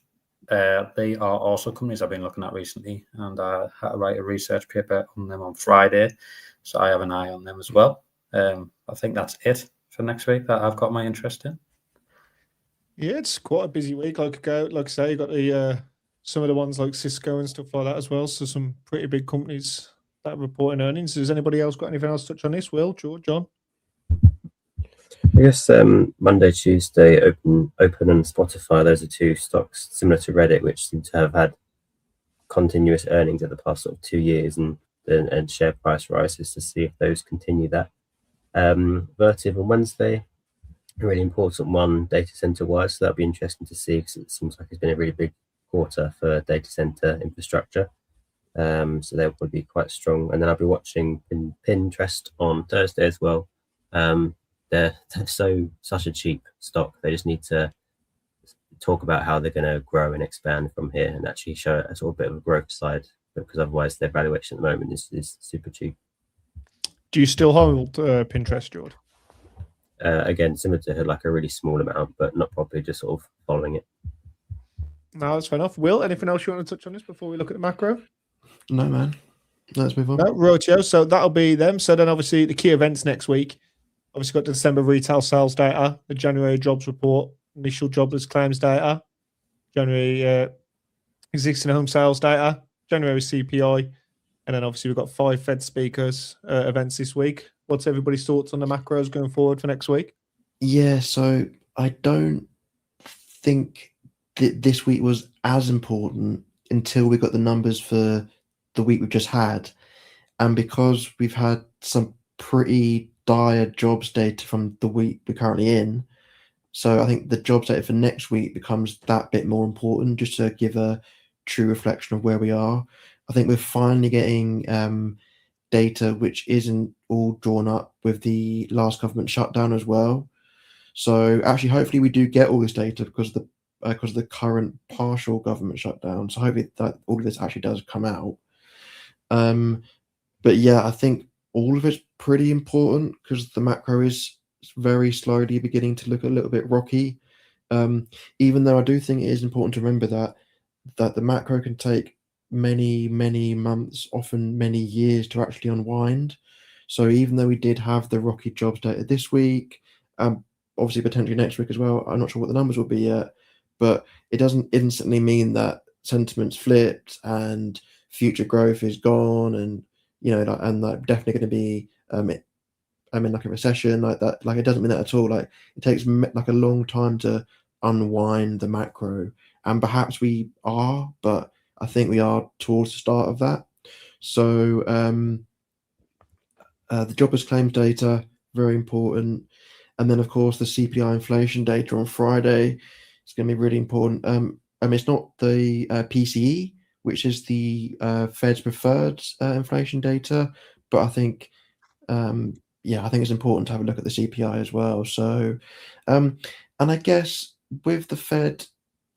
they are also companies I've been looking at recently, and I had to write a research paper on them on Friday, so I have an eye on them as well. I think that's it for next week that I've got my interest in. Yeah, it's quite a busy week. Like I say, you got the some of the ones like Cisco and stuff like that as well. So some pretty big companies that are reporting earnings. Has anybody else got anything else to touch on this? Will, George, John? I guess Monday, Tuesday, Open and Spotify. Those are two stocks similar to Reddit, which seem to have had continuous earnings over the past sort of 2 years and share price rises to see if those continue that. Vertiv on Wednesday, a really important one data center wise, so that'll be interesting to see because it seems like it's been a really big quarter for data center infrastructure. So they'll probably be quite strong. And then I'll be watching Pinterest on Thursday as well. They're such a cheap stock. They just need to talk about how they're going to grow and expand from here and actually show a sort of bit of a growth side, because otherwise their valuation at the moment is super cheap. Do you still hold Pinterest, George? Again, similar to like a really small amount, but not properly, just sort of following it. No, that's fair enough. Will, anything else you want to touch on this before we look at the macro? No, man. Let's move on. No, Rotio. So that'll be them. So then obviously the key events next week. Obviously got the December retail sales data, the January jobs report, initial jobless claims data, January existing home sales data, January CPI, and then obviously we've got 5 Fed speakers events this week. What's everybody's thoughts on the macros going forward for next week? Yeah, so I don't think that this week was as important until we got the numbers for the week we've just had. And because we've had some pretty dire jobs data from the week we're currently in, so I think the jobs data for next week becomes that bit more important, just to give a true reflection of where we are. I think we're finally getting data which isn't all drawn up with the last government shutdown as well. So actually, hopefully, we do get all this data because of the current partial government shutdown. So hopefully that all of this actually does come out. But yeah, I think all of it's pretty important because the macro is very slowly beginning to look a little bit rocky. Even though I do think it is important to remember that the macro can take many, many months, often many years to actually unwind. So even though we did have the rocky jobs data this week, obviously potentially next week as well, I'm not sure what the numbers will be yet, but it doesn't instantly mean that sentiment's flipped and future growth is gone, and like definitely going to be in like a recession like that. Like, it doesn't mean that at all. Like, it takes like a long time to unwind the macro, and perhaps we are, but I think we are towards the start of that. So the jobless claims data, very important. And then, of course, the CPI inflation data on Friday is going to be really important. It's not the PCE, which is the Fed's preferred inflation data, but I think, I think it's important to have a look at the CPI as well. So, and I guess with the Fed,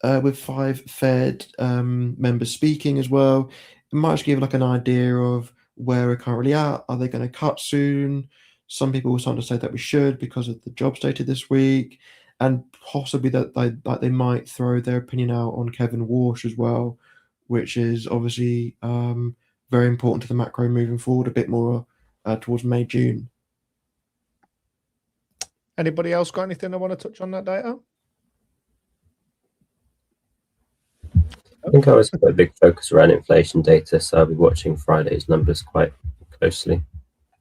with 5 Fed members speaking as well, it might just give like an idea of where we're currently at. Are they going to cut soon? Some people were starting to say that we should because of the jobs data this week, and possibly that they might throw their opinion out on Kevin Walsh as well, which is obviously very important to the macro moving forward a bit more towards May, June. Anybody else got anything they want to touch on that data? I think I always put a big focus around inflation data, so I'll be watching Friday's numbers quite closely.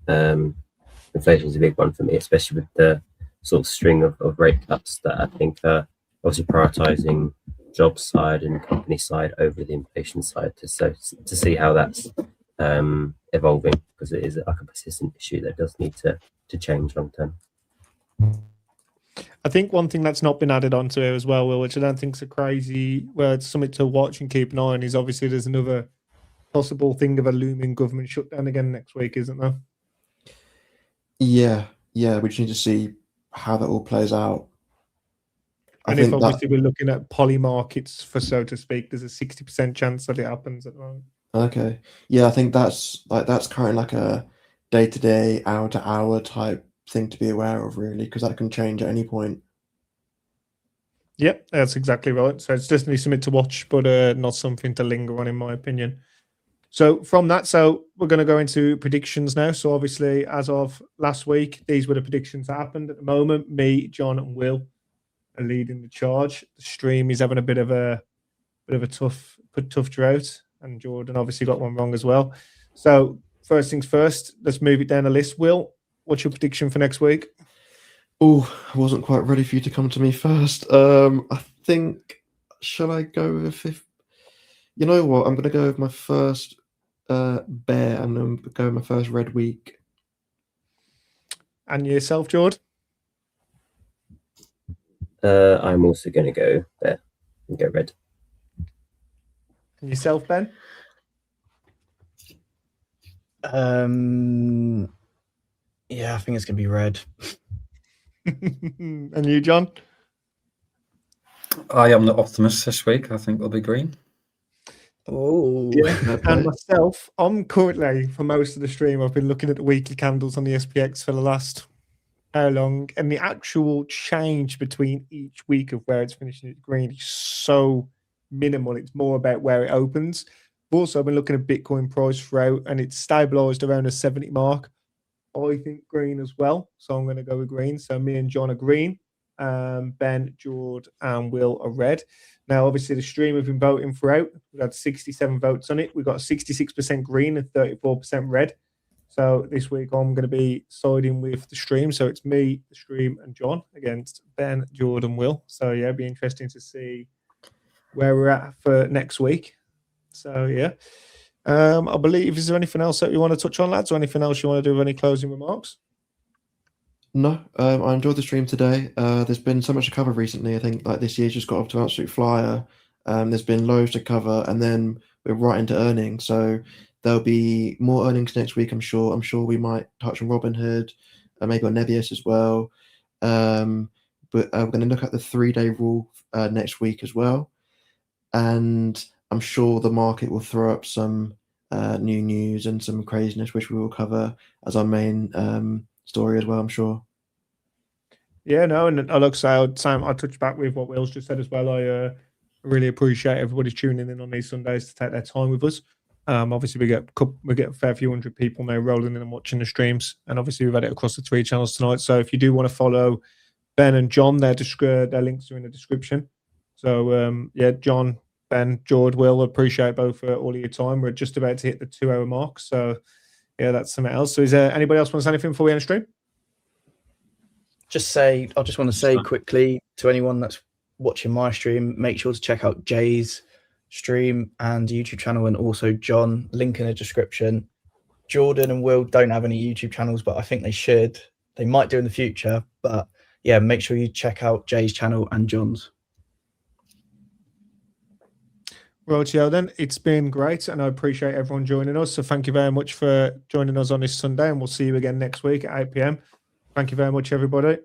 Inflation is a big one for me, especially with the sort of string of rate cuts that I think are obviously prioritizing job side and company side over the inflation side to see how that's evolving, because it is like a persistent issue that does need to change long term. I think one thing that's not been added onto here as well, Will, which I don't think is a crazy, well, it's something to watch and keep an eye on, is obviously there's another possible thing of a looming government shutdown again next week, isn't there? Yeah, we just need to see how that all plays out. And if obviously we're looking at poly markets, for so to speak, there's a 60% chance that it happens at the moment. Okay. Yeah, I think that's currently like a day-to-day, hour-to-hour type thing to be aware of, really, because that can change at any point. Yep, that's exactly right. So it's definitely something to watch, but not something to linger on, in my opinion. So from that, we're going to go into predictions now. So obviously, as of last week, these were the predictions that happened. At the moment, me, John, and Will are leading the charge. The stream is having a bit of a tough drought, and Jordan obviously got one wrong as well. So first things first, let's move it down the list. Will, what's your prediction for next week? Oh, I wasn't quite ready for you to come to me first. I think, shall I go with you know what? I'm going to go with my first bear, and I'm going with my first red week. And yourself, Jord? I'm also going to go bear and go red. And yourself, Ben? Yeah, I think it's going to be red. And you, John? I am the optimist this week. I think it'll be green. Oh, yeah. And myself, I'm currently, for most of the stream, I've been looking at the weekly candles on the SPX for the last how long, and the actual change between each week of where it's finishing at green is so minimal. It's more about where it opens. I've also been looking at Bitcoin price throughout, and it's stabilized around the 70 mark. I think green as well, so I'm going to go with green. So me and John are green. Ben, Jord, and Will are red. Now, obviously, the stream have been voting throughout. We've had 67 votes on it. We've got 66% green and 34% red. So this week, I'm going to be siding with the stream. So it's me, the stream, and John against Ben, Jord, and Will. So, yeah, it'll be interesting to see where we're at for next week. So, yeah. I believe, is there anything else that you want to touch on, lads, or anything else you want to do with any closing remarks? No, I enjoyed the stream today. There's been so much to cover recently. I think like this year's just got off to an absolute flyer. There's been loads to cover, and then we're right into earnings. So there'll be more earnings next week, I'm sure. I'm sure we might touch on Robinhood, maybe on Nebius as well. But we're going to look at the 3-day rule next week as well. And I'm sure the market will throw up some new news and some craziness, which we will cover as our main story as well, I'm sure. Yeah, no, and I look, Sam, I touch back with what Will's just said as well. I really appreciate everybody tuning in on these Sundays to take their time with us. Obviously, we get a fair few hundred people now rolling in and watching the streams, and obviously we've had it across the 3 channels tonight. So if you do want to follow Ben and John, their links are in the description. So yeah, John Ben, Jord, Will, appreciate both all of your time. We're just about to hit the 2-hour mark. So, yeah, that's something else. So is there anybody else want to say anything before we end the stream? I just want to say quickly to anyone that's watching my stream, make sure to check out Jay's stream and YouTube channel, and also John, link in the description. Jordan and Will don't have any YouTube channels, but I think they should. They might do in the future, but yeah, make sure you check out Jay's channel and John's. Rightio then, it's been great, and I appreciate everyone joining us. So thank you very much for joining us on this Sunday, and we'll see you again next week at 8 p.m. Thank you very much, everybody.